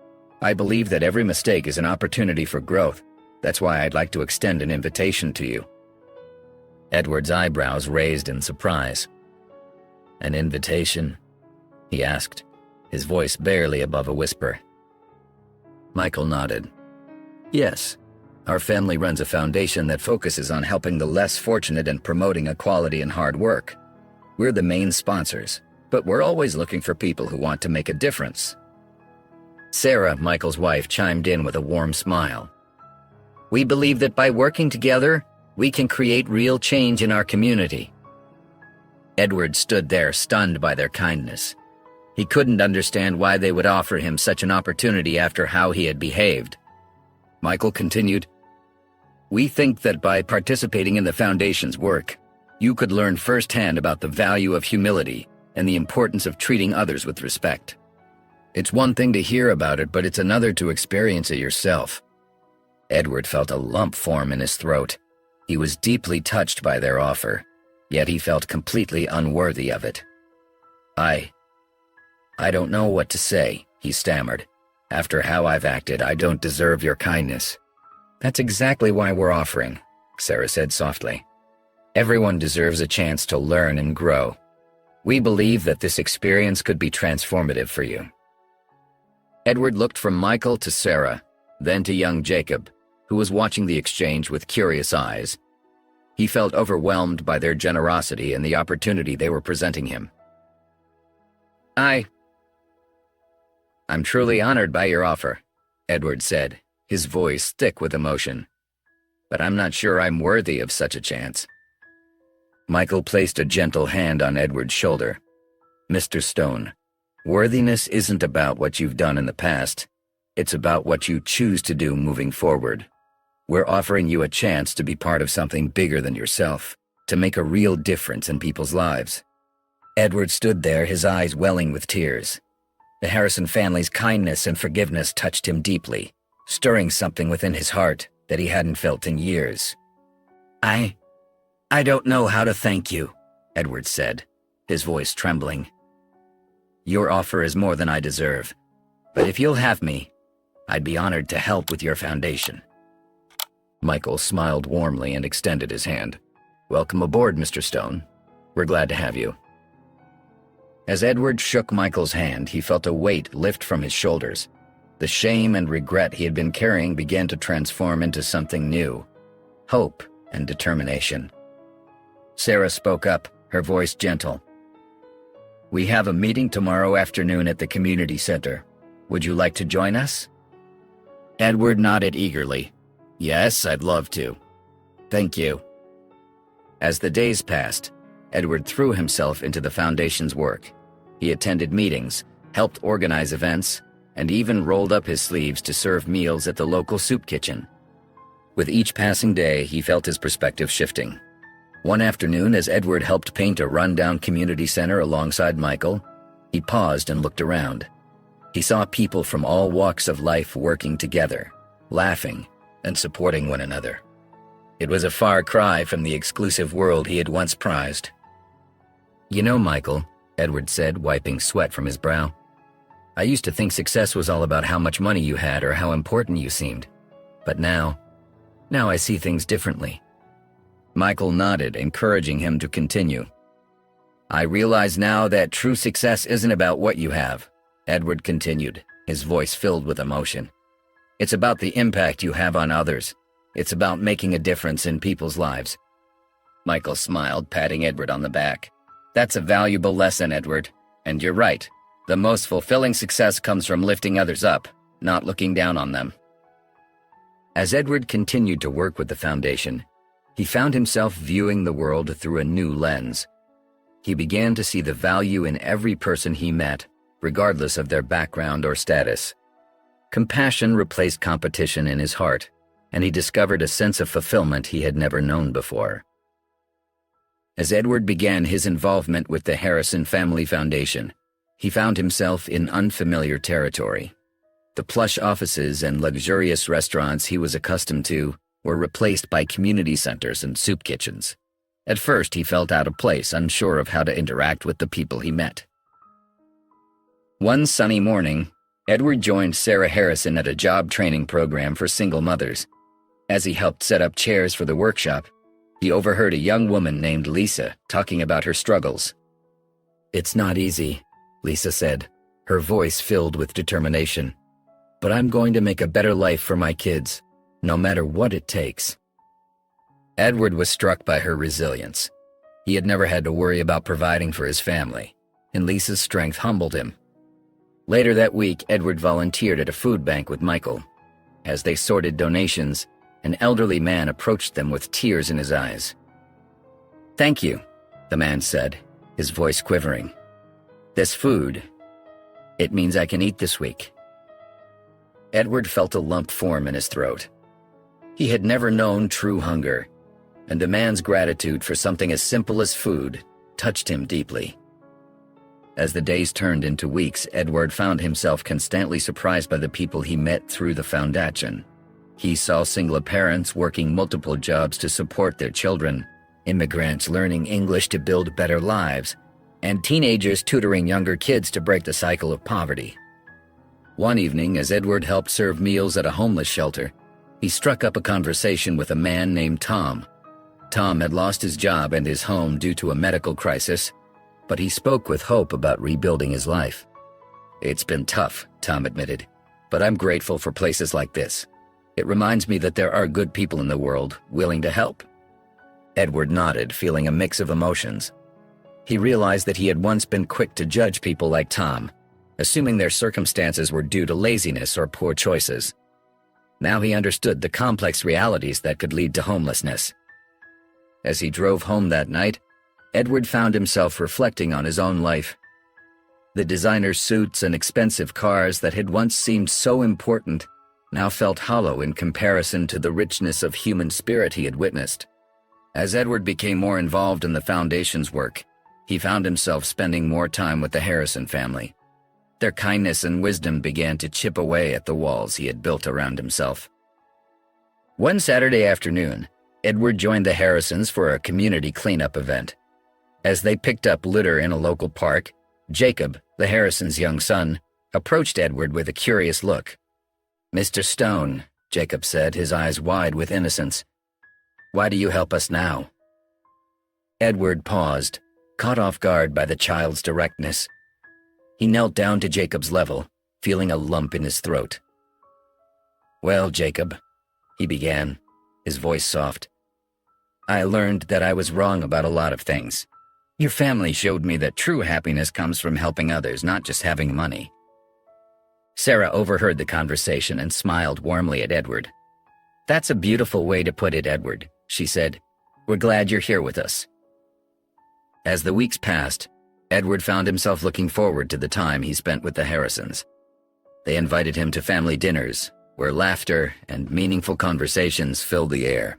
"I believe that every mistake is an opportunity for growth. That's why I'd like to extend an invitation to you." Edward's eyebrows raised in surprise. "An invitation?" he asked, his voice barely above a whisper. Michael nodded. "Yes, our family runs a foundation that focuses on helping the less fortunate and promoting equality and hard work. We're the main sponsors, but we're always looking for people who want to make a difference." Sarah, Michael's wife, chimed in with a warm smile. "We believe that by working together, we can create real change in our community." Edward stood there, stunned by their kindness. He couldn't understand why they would offer him such an opportunity after how he had behaved. Michael continued, "We think that by participating in the Foundation's work, you could learn firsthand about the value of humility and the importance of treating others with respect. It's one thing to hear about it, but it's another to experience it yourself." Edward felt a lump form in his throat. He was deeply touched by their offer, yet he felt completely unworthy of it. I don't know what to say," he stammered. "After how I've acted, I don't deserve your kindness." "That's exactly why we're offering," Sarah said softly. "Everyone deserves a chance to learn and grow. We believe that this experience could be transformative for you." Edward looked from Michael to Sarah, then to young Jacob, who was watching the exchange with curious eyes. He felt overwhelmed by their generosity and the opportunity they were presenting him. I'm truly honored by your offer," Edward said, his voice thick with emotion. "But I'm not sure I'm worthy of such a chance." Michael placed a gentle hand on Edward's shoulder. "Mr. Stone, worthiness isn't about what you've done in the past. It's about what you choose to do moving forward. We're offering you a chance to be part of something bigger than yourself, to make a real difference in people's lives." Edward stood there, his eyes welling with tears. The Harrison family's kindness and forgiveness touched him deeply, stirring something within his heart that he hadn't felt in years. I don't know how to thank you," Edward said, his voice trembling. Your offer is more than I deserve. But if you'll have me, I'd be honored to help with your foundation." Michael smiled warmly and extended his hand. "Welcome aboard, Mr. Stone. We're glad to have you." As Edward shook Michael's hand, he felt a weight lift from his shoulders. The shame and regret he had been carrying began to transform into something new: hope and determination. Sarah spoke up, her voice gentle. "We have a meeting tomorrow afternoon at the community center. Would you like to join us?" Edward nodded eagerly. "Yes, I'd love to. Thank you." As the days passed, Edward threw himself into the foundation's work. He attended meetings, helped organize events, and even rolled up his sleeves to serve meals at the local soup kitchen. With each passing day, he felt his perspective shifting. One afternoon, as Edward helped paint a rundown community center alongside Michael, he paused and looked around. He saw people from all walks of life working together, laughing, and supporting one another. It was a far cry from the exclusive world he had once prized. "You know, Michael," Edward said, wiping sweat from his brow, "I used to think success was all about how much money you had or how important you seemed. But now I see things differently." Michael nodded, encouraging him to continue. "I realize now that true success isn't about what you have," Edward continued, his voice filled with emotion. "It's about the impact you have on others. It's about making a difference in people's lives." Michael smiled, patting Edward on the back. "That's a valuable lesson, Edward. And you're right. The most fulfilling success comes from lifting others up, not looking down on them." As Edward continued to work with the foundation, he found himself viewing the world through a new lens. He began to see the value in every person he met, regardless of their background or status. Compassion replaced competition in his heart, and he discovered a sense of fulfillment he had never known before. As Edward began his involvement with the Harrison Family Foundation, he found himself in unfamiliar territory. The plush offices and luxurious restaurants he was accustomed to were replaced by community centers and soup kitchens. At first, he felt out of place, unsure of how to interact with the people he met. One sunny morning, Edward joined Sarah Harrison at a job training program for single mothers. As he helped set up chairs for the workshop, he overheard a young woman named Lisa talking about her struggles. "It's not easy," Lisa said, her voice filled with determination. "But I'm going to make a better life for my kids, no matter what it takes." Edward was struck by her resilience. He had never had to worry about providing for his family, and Lisa's strength humbled him. Later that week, Edward volunteered at a food bank with Michael. As they sorted donations, an elderly man approached them with tears in his eyes. "Thank you," the man said, his voice quivering. "This food, it means I can eat this week." Edward felt a lump form in his throat. He had never known true hunger, and the man's gratitude for something as simple as food touched him deeply. As the days turned into weeks, Edward found himself constantly surprised by the people he met through the foundation. He saw single parents working multiple jobs to support their children, immigrants learning English to build better lives, and teenagers tutoring younger kids to break the cycle of poverty. One evening, as Edward helped serve meals at a homeless shelter, he struck up a conversation with a man named Tom. Tom had lost his job and his home due to a medical crisis, but he spoke with hope about rebuilding his life. "It's been tough," Tom admitted, "but I'm grateful for places like this. It reminds me that there are good people in the world willing to help." Edward nodded, feeling a mix of emotions. He realized that he had once been quick to judge people like Tom, assuming their circumstances were due to laziness or poor choices. Now he understood the complex realities that could lead to homelessness. As he drove home that night, Edward found himself reflecting on his own life. The designer suits and expensive cars that had once seemed so important now felt hollow in comparison to the richness of human spirit he had witnessed. As Edward became more involved in the foundation's work, he found himself spending more time with the Harrison family. Their kindness and wisdom began to chip away at the walls he had built around himself. One Saturday afternoon, Edward joined the Harrisons for a community cleanup event. As they picked up litter in a local park, Jacob, the Harrisons' young son, approached Edward with a curious look. "Mr. Stone," Jacob said, his eyes wide with innocence, "why do you help us now?" Edward paused, caught off guard by the child's directness. He knelt down to Jacob's level, feeling a lump in his throat. "Well, Jacob," he began, his voice soft, "I learned that I was wrong about a lot of things. Your family showed me that true happiness comes from helping others, not just having money." Sarah overheard the conversation and smiled warmly at Edward. "That's a beautiful way to put it, Edward," she said. "We're glad you're here with us." As the weeks passed, Edward found himself looking forward to the time he spent with the Harrisons. They invited him to family dinners, where laughter and meaningful conversations filled the air.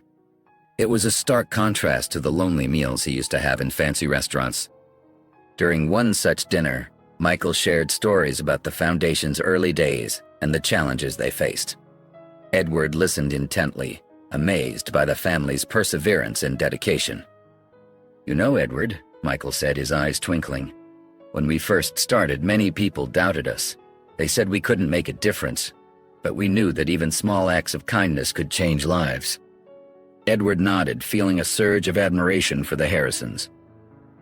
It was a stark contrast to the lonely meals he used to have in fancy restaurants. During one such dinner, Michael shared stories about the Foundation's early days and the challenges they faced. Edward listened intently, amazed by the family's perseverance and dedication. "You know, Edward," Michael said, his eyes twinkling, "when we first started, many people doubted us. They said we couldn't make a difference, but we knew that even small acts of kindness could change lives." Edward nodded, feeling a surge of admiration for the Harrisons.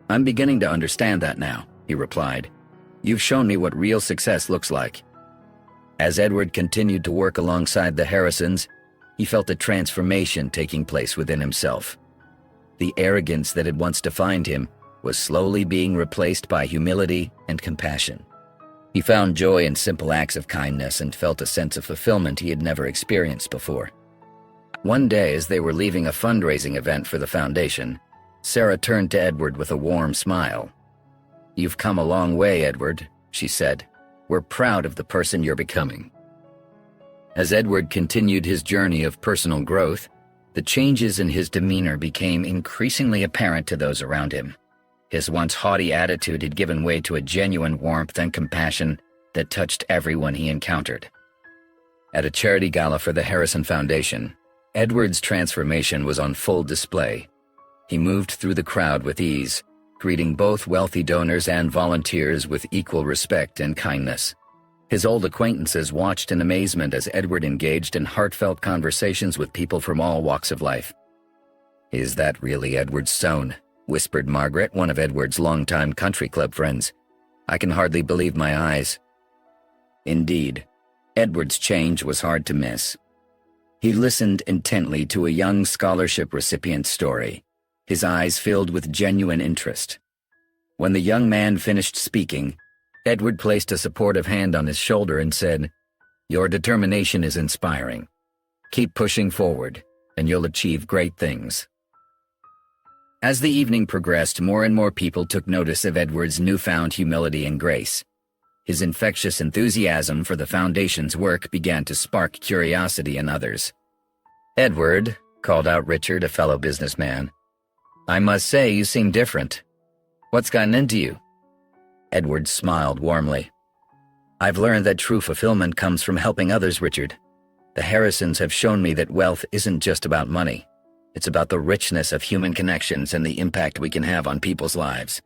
"I'm beginning to understand that now," he replied. "You've shown me what real success looks like." As Edward continued to work alongside the Harrisons, he felt a transformation taking place within himself. The arrogance that had once defined him was slowly being replaced by humility and compassion. He found joy in simple acts of kindness and felt a sense of fulfillment he had never experienced before. One day, as they were leaving a fundraising event for the foundation, Sarah turned to Edward with a warm smile. "You've come a long way, Edward," she said. "We're proud of the person you're becoming." As Edward continued his journey of personal growth, the changes in his demeanor became increasingly apparent to those around him. His once haughty attitude had given way to a genuine warmth and compassion that touched everyone he encountered. At a charity gala for the Harrison Foundation, Edward's transformation was on full display. He moved through the crowd with ease, greeting both wealthy donors and volunteers with equal respect and kindness. His old acquaintances watched in amazement as Edward engaged in heartfelt conversations with people from all walks of life. "Is that really Edward Stone?" whispered Margaret, one of Edward's longtime country club friends. "I can hardly believe my eyes." Indeed, Edward's change was hard to miss. He listened intently to a young scholarship recipient's story, his eyes filled with genuine interest. When the young man finished speaking, Edward placed a supportive hand on his shoulder and said, "Your determination is inspiring. Keep pushing forward, and you'll achieve great things." As the evening progressed, more and more people took notice of Edward's newfound humility and grace. His infectious enthusiasm for the Foundation's work began to spark curiosity in others. "Edward," called out Richard, a fellow businessman, "I must say you seem different. What's gotten into you?" Edward smiled warmly. "I've learned that true fulfillment comes from helping others, Richard. The Harrisons have shown me that wealth isn't just about money. It's about the richness of human connections and the impact we can have on people's lives."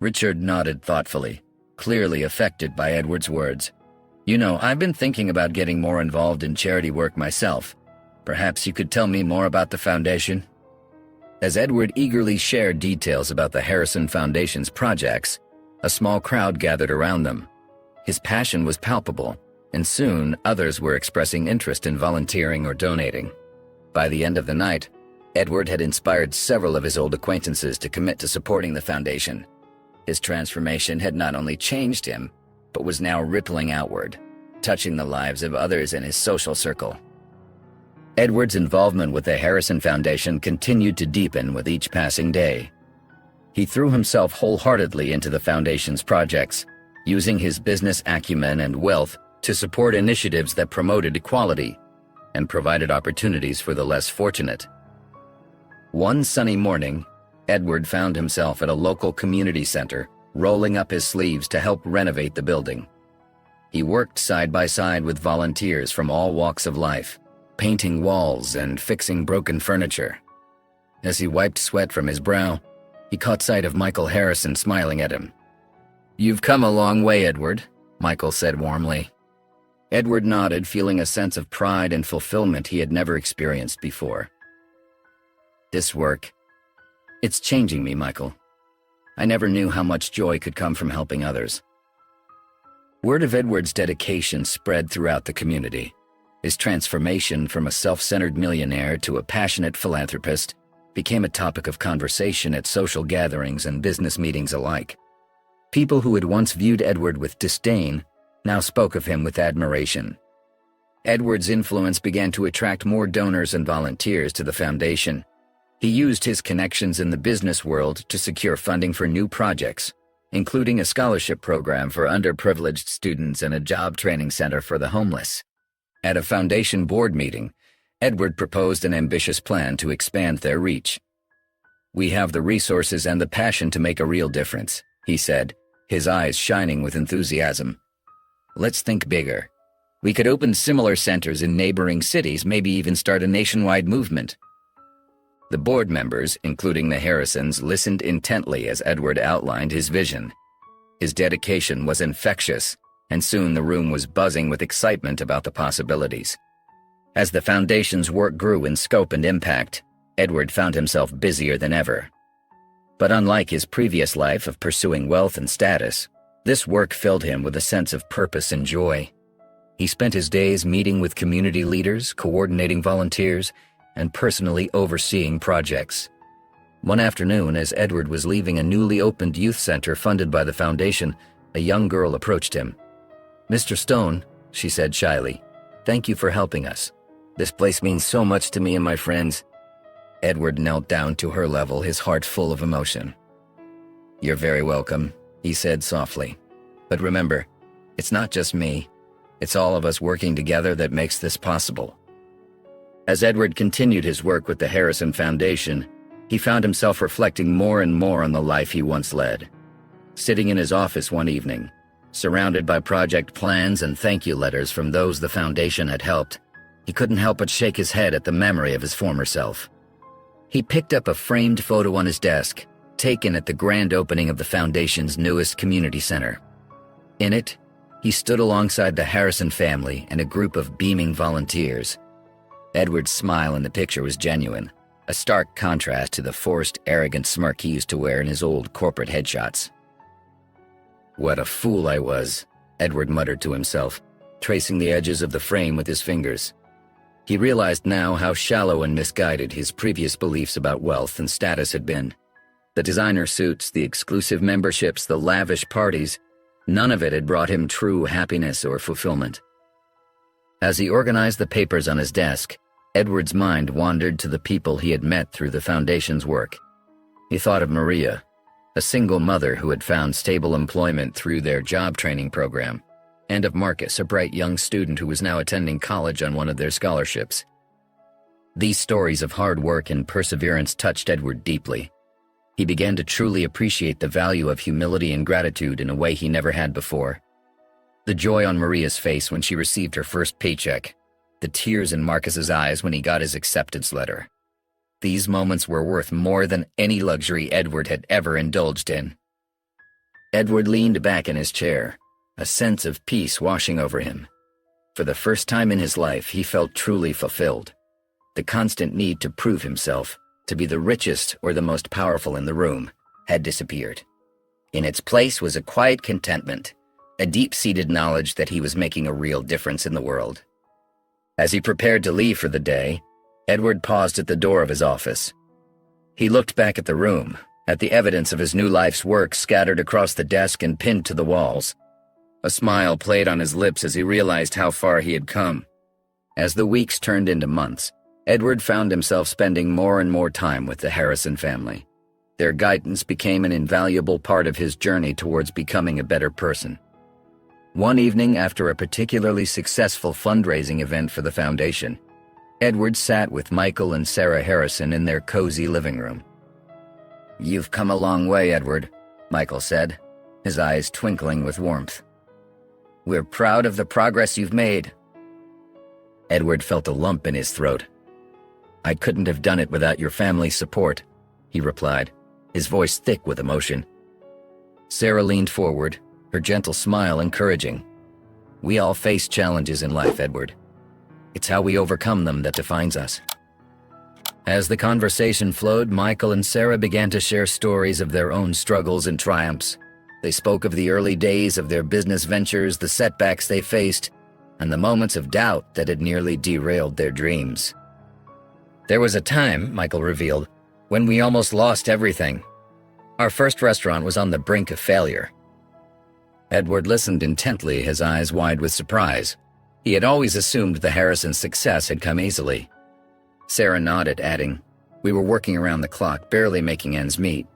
Richard nodded thoughtfully, clearly affected by Edward's words. "You know, I've been thinking about getting more involved in charity work myself. Perhaps you could tell me more about the foundation?" As Edward eagerly shared details about the Harrison Foundation's projects, a small crowd gathered around them. His passion was palpable, and soon others were expressing interest in volunteering or donating. By the end of the night, Edward had inspired several of his old acquaintances to commit to supporting the foundation. His transformation had not only changed him, but was now rippling outward, touching the lives of others in his social circle. Edward's involvement with the Harrison Foundation continued to deepen with each passing day. He threw himself wholeheartedly into the Foundation's projects, using his business acumen and wealth to support initiatives that promoted equality and provided opportunities for the less fortunate. One sunny morning, Edward found himself at a local community center, rolling up his sleeves to help renovate the building. He worked side by side with volunteers from all walks of life, painting walls and fixing broken furniture. As he wiped sweat from his brow, he caught sight of Michael Harrison smiling at him. "You've come a long way, Edward," Michael said warmly. Edward nodded, feeling a sense of pride and fulfillment he had never experienced before. "This work, it's changing me, Michael. I never knew how much joy could come from helping others." Word of Edward's dedication spread throughout the community. His transformation from a self-centered millionaire to a passionate philanthropist became a topic of conversation at social gatherings and business meetings alike. People who had once viewed Edward with disdain now spoke of him with admiration. Edward's influence began to attract more donors and volunteers to the foundation. He used his connections in the business world to secure funding for new projects, including a scholarship program for underprivileged students and a job training center for the homeless. At a foundation board meeting, Edward proposed an ambitious plan to expand their reach. "We have the resources and the passion to make a real difference," he said, his eyes shining with enthusiasm. "Let's think bigger. We could open similar centers in neighboring cities, maybe even start a nationwide movement." The board members, including the Harrisons, listened intently as Edward outlined his vision. His dedication was infectious, and soon the room was buzzing with excitement about the possibilities. As the foundation's work grew in scope and impact, Edward found himself busier than ever. But unlike his previous life of pursuing wealth and status, this work filled him with a sense of purpose and joy. He spent his days meeting with community leaders, coordinating volunteers, and personally overseeing projects. One afternoon, as Edward was leaving a newly opened youth center funded by the foundation, a young girl approached him. "Mr. Stone," she said shyly, "thank you for helping us. This place means so much to me and my friends." Edward knelt down to her level, his heart full of emotion. "You're very welcome," he said softly. "But remember, it's not just me. It's all of us working together that makes this possible." As Edward continued his work with the Harrison Foundation, he found himself reflecting more and more on the life he once led. Sitting in his office one evening, surrounded by project plans and thank you letters from those the foundation had helped, he couldn't help but shake his head at the memory of his former self. He picked up a framed photo on his desk, taken at the grand opening of the foundation's newest community center. In it, he stood alongside the Harrison family and a group of beaming volunteers. Edward's smile in the picture was genuine, a stark contrast to the forced, arrogant smirk he used to wear in his old corporate headshots. "What a fool I was," Edward muttered to himself, tracing the edges of the frame with his fingers. He realized now how shallow and misguided his previous beliefs about wealth and status had been. The designer suits, the exclusive memberships, the lavish parties, none of it had brought him true happiness or fulfillment. As he organized the papers on his desk, Edward's mind wandered to the people he had met through the foundation's work. He thought of Maria, a single mother who had found stable employment through their job training program, and of Marcus, a bright young student who was now attending college on one of their scholarships. These stories of hard work and perseverance touched Edward deeply. He began to truly appreciate the value of humility and gratitude in a way he never had before. The joy on Maria's face when she received her first paycheck, the tears in Marcus's eyes when he got his acceptance letter. These moments were worth more than any luxury Edward had ever indulged in. Edward leaned back in his chair, a sense of peace washing over him. For the first time in his life, he felt truly fulfilled. The constant need to prove himself, to be the richest or the most powerful in the room, had disappeared. In its place was a quiet contentment, a deep-seated knowledge that he was making a real difference in the world. As he prepared to leave for the day, Edward paused at the door of his office. He looked back at the room, at the evidence of his new life's work scattered across the desk and pinned to the walls. A smile played on his lips as he realized how far he had come. As the weeks turned into months, Edward found himself spending more and more time with the Harrison family. Their guidance became an invaluable part of his journey towards becoming a better person. One evening, after a particularly successful fundraising event for the foundation, Edward sat with Michael and Sarah Harrison in their cozy living room. "You've come a long way, Edward," Michael said, his eyes twinkling with warmth. "We're proud of the progress you've made." Edward felt a lump in his throat. "I couldn't have done it without your family's support," he replied, his voice thick with emotion. Sarah leaned forward, her gentle smile encouraging. We all face challenges in life, Edward. It's how we overcome them that defines us. As the conversation flowed, Michael and Sarah began to share stories of their own struggles and triumphs. They spoke of the early days of their business ventures, the setbacks they faced, and the moments of doubt that had nearly derailed their dreams. There was a time, Michael revealed, when we almost lost everything. Our first restaurant was on the brink of failure. Edward listened intently, his eyes wide with surprise. He had always assumed the Harrisons' success had come easily. Sarah nodded, adding, "We were working around the clock, barely making ends meet,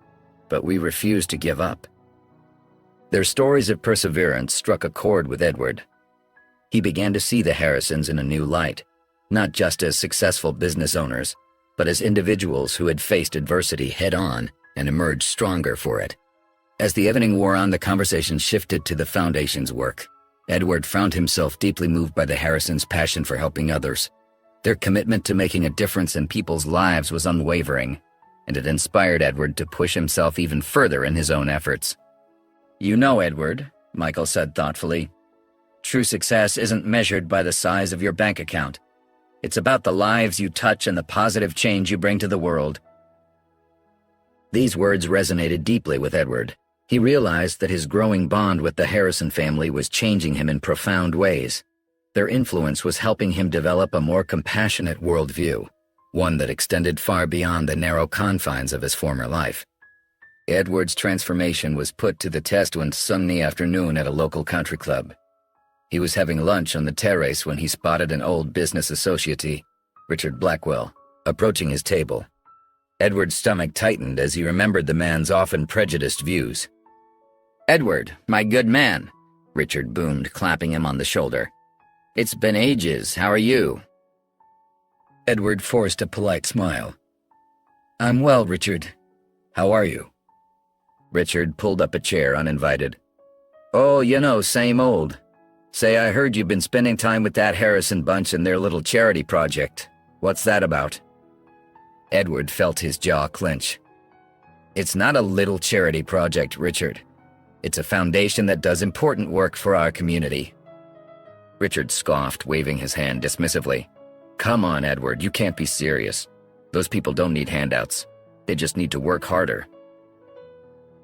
but we refused to give up." Their stories of perseverance struck a chord with Edward. He began to see the Harrisons in a new light, not just as successful business owners, but as individuals who had faced adversity head-on and emerged stronger for it. As the evening wore on, the conversation shifted to the Foundation's work. Edward found himself deeply moved by the Harrisons' passion for helping others. Their commitment to making a difference in people's lives was unwavering, and it inspired Edward to push himself even further in his own efforts. "You know, Edward," Michael said thoughtfully, "true success isn't measured by the size of your bank account. It's about the lives you touch and the positive change you bring to the world." These words resonated deeply with Edward. He realized that his growing bond with the Harrison family was changing him in profound ways. Their influence was helping him develop a more compassionate worldview, one that extended far beyond the narrow confines of his former life. Edward's transformation was put to the test one sunny afternoon at a local country club. He was having lunch on the terrace when he spotted an old business associate, Richard Blackwell, approaching his table. Edward's stomach tightened as he remembered the man's often prejudiced views. "Edward, my good man," Richard boomed, clapping him on the shoulder. "It's been ages. How are you?" Edward forced a polite smile. "I'm well, Richard. How are you?" Richard pulled up a chair uninvited. "Oh, you know, same old. Say, I heard you've been spending time with that Harrison bunch and their little charity project. What's that about?" Edward felt his jaw clench. "It's not a little charity project, Richard. It's a foundation that does important work for our community." Richard scoffed, waving his hand dismissively. "Come on, Edward, you can't be serious. Those people don't need handouts. They just need to work harder."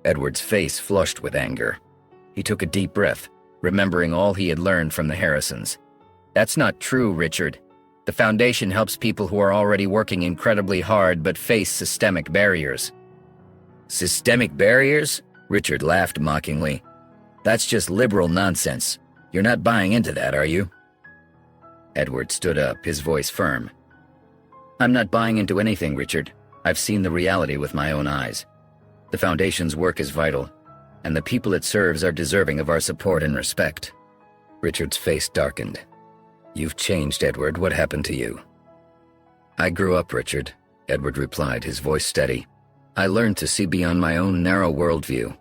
Edward's face flushed with anger. He took a deep breath, remembering all he had learned from the Harrisons. "That's not true, Richard. The foundation helps people who are already working incredibly hard but face systemic barriers." "Systemic barriers?" Richard laughed mockingly. "That's just liberal nonsense. You're not buying into that, are you?" Edward stood up, his voice firm. "I'm not buying into anything, Richard. I've seen the reality with my own eyes. The Foundation's work is vital, and the people it serves are deserving of our support and respect." Richard's face darkened. "You've changed, Edward. What happened to you?" "I grew up, Richard," Edward replied, his voice steady. "I learned to see beyond my own narrow worldview.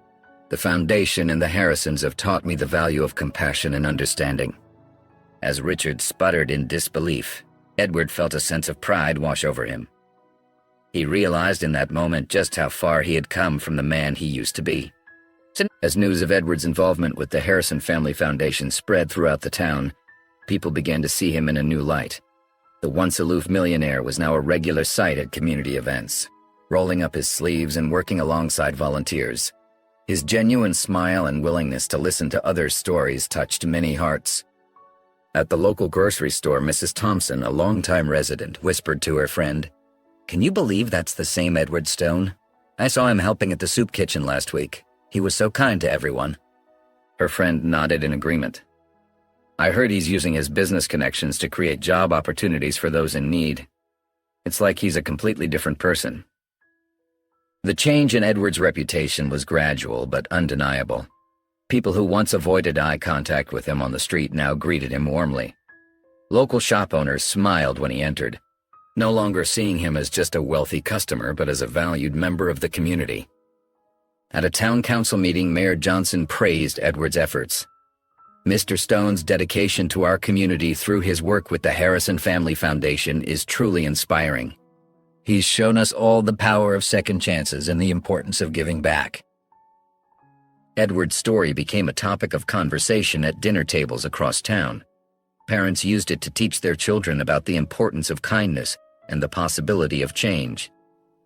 The Foundation and the Harrisons have taught me the value of compassion and understanding." As Richard sputtered in disbelief, Edward felt a sense of pride wash over him. He realized in that moment just how far he had come from the man he used to be. As news of Edward's involvement with the Harrison Family Foundation spread throughout the town, people began to see him in a new light. The once aloof millionaire was now a regular sight at community events, rolling up his sleeves and working alongside volunteers. His genuine smile and willingness to listen to others' stories touched many hearts. At the local grocery store, Mrs. Thompson, a longtime resident, whispered to her friend, "Can you believe that's the same Edward Stone? I saw him helping at the soup kitchen last week. He was so kind to everyone." Her friend nodded in agreement. "I heard he's using his business connections to create job opportunities for those in need. It's like he's a completely different person." The change in Edward's reputation was gradual but undeniable. People who once avoided eye contact with him on the street now greeted him warmly. Local shop owners smiled when he entered, no longer seeing him as just a wealthy customer but as a valued member of the community. At a town council meeting, Mayor Johnson praised Edward's efforts. "Mr. Stone's dedication to our community through his work with the Harrison Family Foundation is truly inspiring. He's shown us all the power of second chances and the importance of giving back." Edward's story became a topic of conversation at dinner tables across town. Parents used it to teach their children about the importance of kindness and the possibility of change.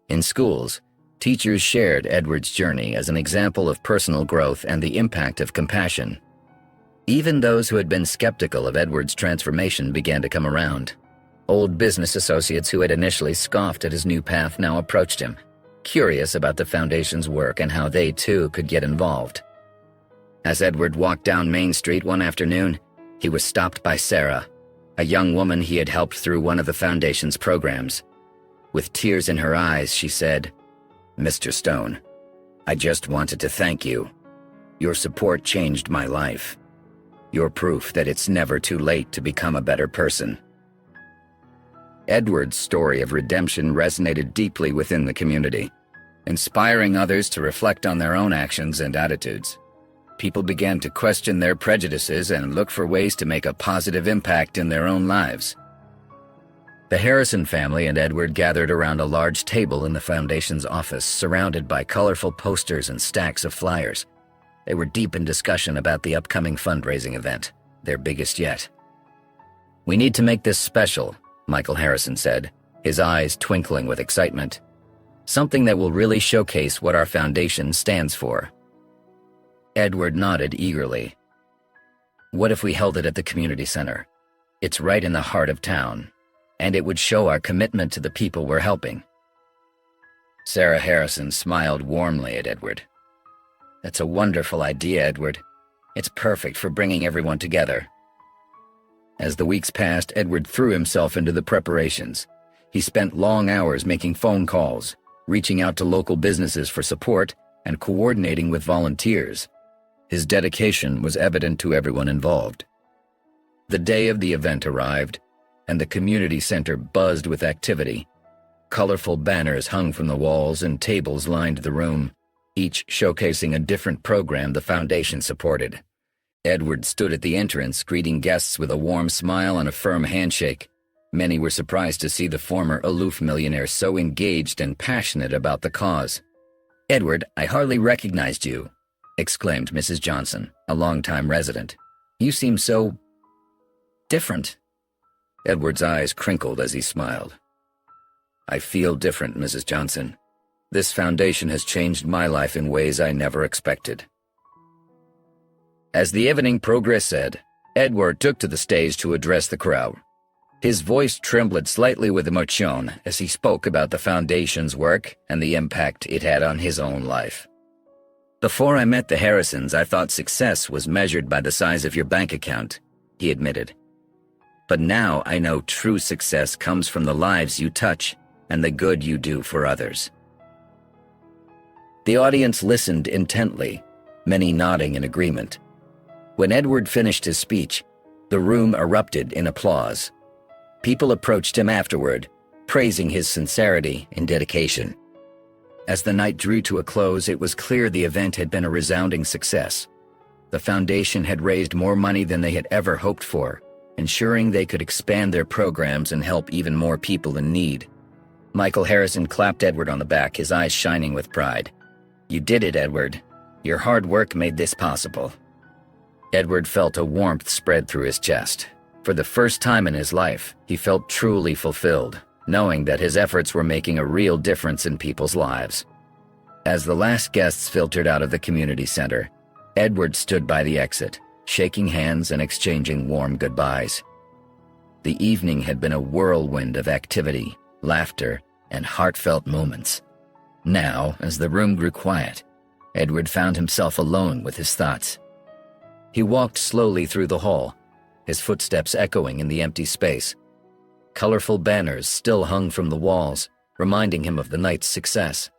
In schools, teachers shared Edward's journey as an example of personal growth and the impact of compassion. Even those who had been skeptical of Edward's transformation began to come around. Old business associates who had initially scoffed at his new path now approached him, curious about the foundation's work and how they too could get involved. As Edward walked down Main Street one afternoon, he was stopped by Sarah, a young woman he had helped through one of the foundation's programs. With tears in her eyes, she said, "Mr. Stone, I just wanted to thank you. Your support changed my life. You're proof that it's never too late to become a better person." Edward's story of redemption resonated deeply within the community, inspiring others to reflect on their own actions and attitudes. People began to question their prejudices and look for ways to make a positive impact in their own lives. The Harrison family and Edward gathered around a large table in the foundation's office, surrounded by colorful posters and stacks of flyers. They were deep in discussion about the upcoming fundraising event, their biggest yet. "We need to make this special," Michael Harrison said, his eyes twinkling with excitement. "Something that will really showcase what our foundation stands for." Edward nodded eagerly. "What if we held it at the community center? It's right in the heart of town, and it would show our commitment to the people we're helping." Sarah Harrison smiled warmly at Edward. "That's a wonderful idea, Edward. It's perfect for bringing everyone together." As the weeks passed, Edward threw himself into the preparations. He spent long hours making phone calls, reaching out to local businesses for support, and coordinating with volunteers. His dedication was evident to everyone involved. The day of the event arrived, and the community center buzzed with activity. Colorful banners hung from the walls and tables lined the room, each showcasing a different program the foundation supported. Edward stood at the entrance, greeting guests with a warm smile and a firm handshake. Many were surprised to see the former aloof millionaire so engaged and passionate about the cause. "Edward, I hardly recognized you," exclaimed Mrs. Johnson, a longtime resident. "You seem so different." Edward's eyes crinkled as he smiled. "I feel different, Mrs. Johnson. This foundation has changed my life in ways I never expected." As the evening progressed, Edward took to the stage to address the crowd. His voice trembled slightly with emotion as he spoke about the foundation's work and the impact it had on his own life. "Before I met the Harrisons, I thought success was measured by the size of your bank account," he admitted. "But now I know true success comes from the lives you touch and the good you do for others." The audience listened intently, many nodding in agreement. When Edward finished his speech, the room erupted in applause. People approached him afterward, praising his sincerity and dedication. As the night drew to a close, it was clear the event had been a resounding success. The foundation had raised more money than they had ever hoped for, ensuring they could expand their programs and help even more people in need. Michael Harrison clapped Edward on the back, his eyes shining with pride. "You did it, Edward. Your hard work made this possible." Edward felt a warmth spread through his chest. For the first time in his life, he felt truly fulfilled, knowing that his efforts were making a real difference in people's lives. As the last guests filtered out of the community center, Edward stood by the exit, shaking hands and exchanging warm goodbyes. The evening had been a whirlwind of activity, laughter, and heartfelt moments. Now, as the room grew quiet, Edward found himself alone with his thoughts. He walked slowly through the hall, his footsteps echoing in the empty space. Colorful banners still hung from the walls, reminding him of the night's success.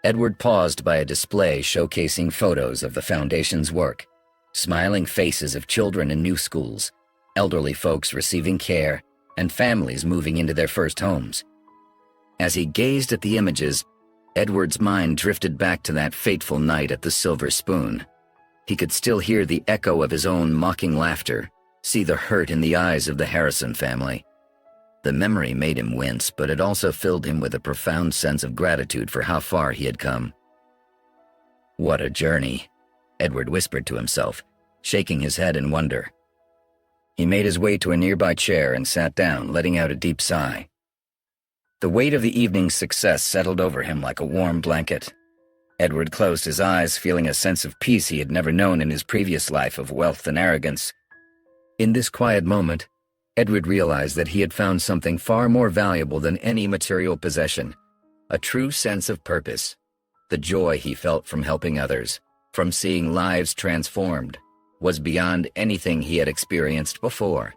Edward paused by a display showcasing photos of the foundation's work, smiling faces of children in new schools, elderly folks receiving care, and families moving into their first homes. As he gazed at the images, Edward's mind drifted back to that fateful night at the Silver Spoon. He could still hear the echo of his own mocking laughter, see the hurt in the eyes of the Harrison family. The memory made him wince, but it also filled him with a profound sense of gratitude for how far he had come. What a journey. Edward whispered to himself, shaking his head in wonder. He made his way to a nearby chair and sat down, letting out a deep sigh. The weight of the evening's success settled over him like a warm blanket. Edward closed his eyes, feeling a sense of peace he had never known in his previous life of wealth and arrogance. In this quiet moment, Edward realized that he had found something far more valuable than any material possession, a true sense of purpose. The joy he felt from helping others, from seeing lives transformed, was beyond anything he had experienced before.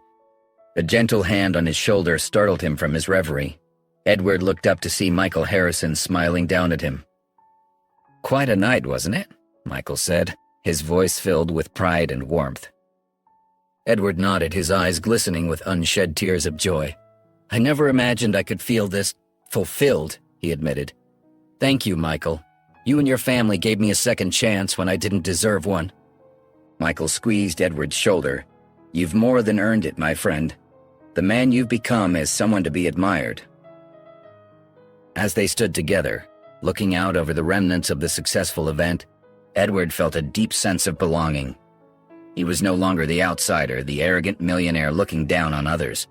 A gentle hand on his shoulder startled him from his reverie. Edward looked up to see Michael Harrison smiling down at him. "Quite a night, wasn't it?" Michael said, his voice filled with pride and warmth. Edward nodded, his eyes glistening with unshed tears of joy. "I never imagined I could feel this fulfilled," he admitted. "Thank you, Michael. You and your family gave me a second chance when I didn't deserve one." Michael squeezed Edward's shoulder. "You've more than earned it, my friend. The man you've become is someone to be admired." As they stood together, looking out over the remnants of the successful event, Edward felt a deep sense of belonging. He was no longer the outsider, the arrogant millionaire looking down on others.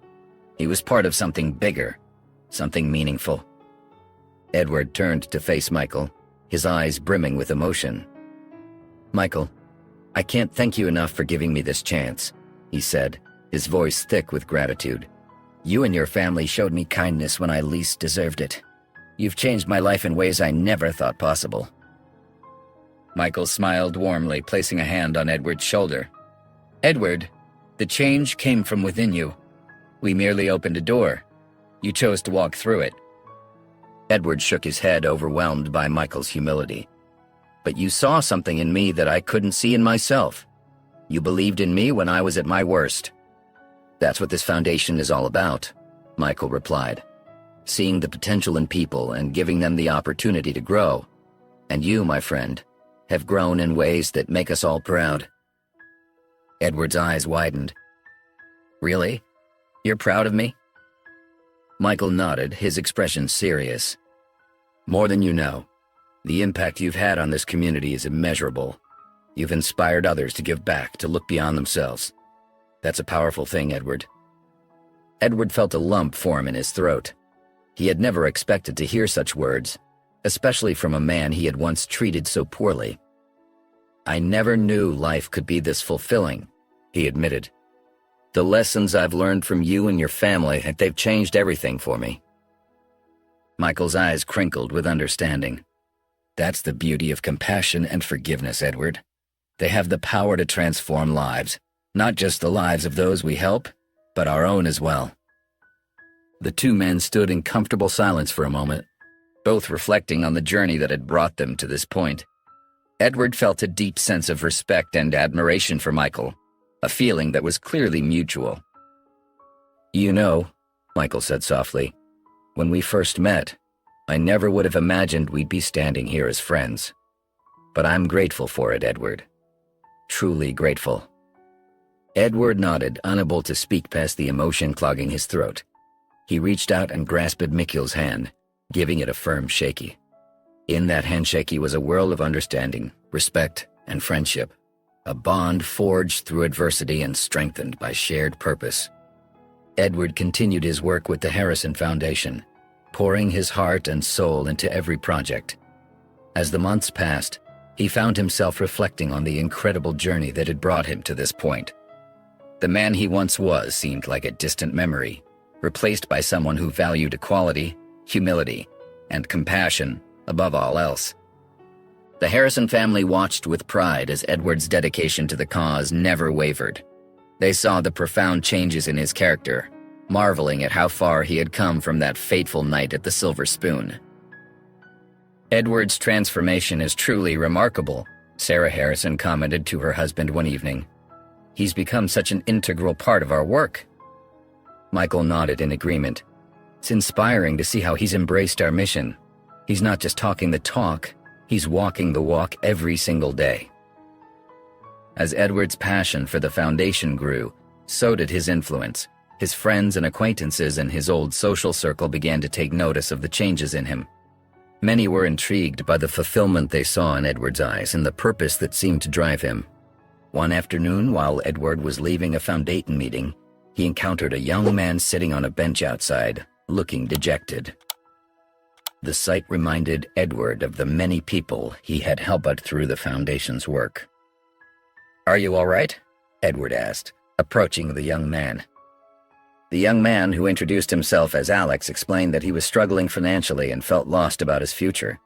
He was part of something bigger, something meaningful. Edward turned to face Michael, his eyes brimming with emotion. "Michael, I can't thank you enough for giving me this chance," he said, his voice thick with gratitude. "You and your family showed me kindness when I least deserved it. You've changed my life in ways I never thought possible." Michael smiled warmly, placing a hand on Edward's shoulder. "Edward, the change came from within you. We merely opened a door. You chose to walk through it." Edward shook his head, overwhelmed by Michael's humility. "But you saw something in me that I couldn't see in myself. You believed in me when I was at my worst." "That's what this foundation is all about," Michael replied. "Seeing the potential in people and giving them the opportunity to grow. And you, my friend, have grown in ways that make us all proud." Edward's eyes widened. "Really? You're proud of me?" Michael nodded, his expression serious. "More than you know. The impact you've had on this community is immeasurable. You've inspired others to give back, to look beyond themselves. That's a powerful thing, Edward." Edward felt a lump form in his throat. He had never expected to hear such words, especially from a man he had once treated so poorly. "I never knew life could be this fulfilling," he admitted. "The lessons I've learned from you and your family, they've changed everything for me." Michael's eyes crinkled with understanding. "That's the beauty of compassion and forgiveness, Edward. They have the power to transform lives, not just the lives of those we help, but our own as well." The two men stood in comfortable silence for a moment, both reflecting on the journey that had brought them to this point. Edward felt a deep sense of respect and admiration for Michael, a feeling that was clearly mutual. "You know," Michael said softly, "when we first met, I never would have imagined we'd be standing here as friends. But I'm grateful for it, Edward. Truly grateful." Edward nodded, unable to speak past the emotion clogging his throat. He reached out and grasped Mikhail's hand, giving it a firm shake. In that handshake was a world of understanding, respect, and friendship, a bond forged through adversity and strengthened by shared purpose. Edward continued his work with the Harrison Foundation, pouring his heart and soul into every project. As the months passed, he found himself reflecting on the incredible journey that had brought him to this point. The man he once was seemed like a distant memory, replaced by someone who valued equality, humility, and compassion above all else. The Harrison family watched with pride as Edward's dedication to the cause never wavered. They saw the profound changes in his character, marveling at how far he had come from that fateful night at the Silver Spoon. "Edward's transformation is truly remarkable," Sarah Harrison commented to her husband one evening. "He's become such an integral part of our work." Michael nodded in agreement. "It's inspiring to see how he's embraced our mission. He's not just talking the talk, he's walking the walk every single day." As Edward's passion for the foundation grew, so did his influence. His friends and acquaintances and his old social circle began to take notice of the changes in him. Many were intrigued by the fulfillment they saw in Edward's eyes and the purpose that seemed to drive him. One afternoon, while Edward was leaving a foundation meeting, he encountered a young man sitting on a bench outside, looking dejected. The sight reminded Edward of the many people he had helped through the foundation's work. "Are you all right?" Edward asked, approaching the young man. The young man, who introduced himself as Alex, explained that he was struggling financially and felt lost about his future.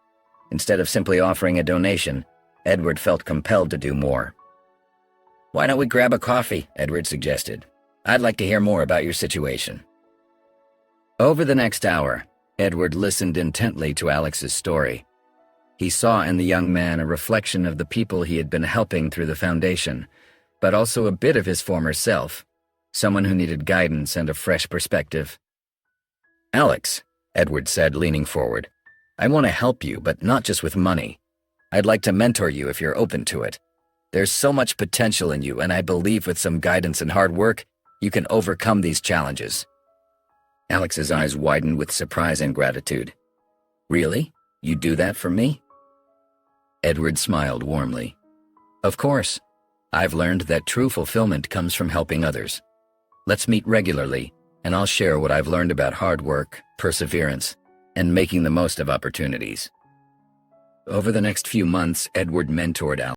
Instead of simply offering a donation, Edward felt compelled to do more. "Why don't we grab a coffee?" Edward suggested. "I'd like to hear more about your situation." Over the next hour, Edward listened intently to Alex's story. He saw in the young man a reflection of the people he had been helping through the foundation, but also a bit of his former self, someone who needed guidance and a fresh perspective. "Alex," Edward said, leaning forward, "I want to help you, but not just with money. I'd like to mentor you if you're open to it. There's so much potential in you, and I believe with some guidance and hard work, you can overcome these challenges." Alex's eyes widened with surprise and gratitude. "Really? You do that for me?" Edward smiled warmly. "Of course. I've learned that true fulfillment comes from helping others. Let's meet regularly, and I'll share what I've learned about hard work, perseverance, and making the most of opportunities." Over the next few months, Edward mentored Alex.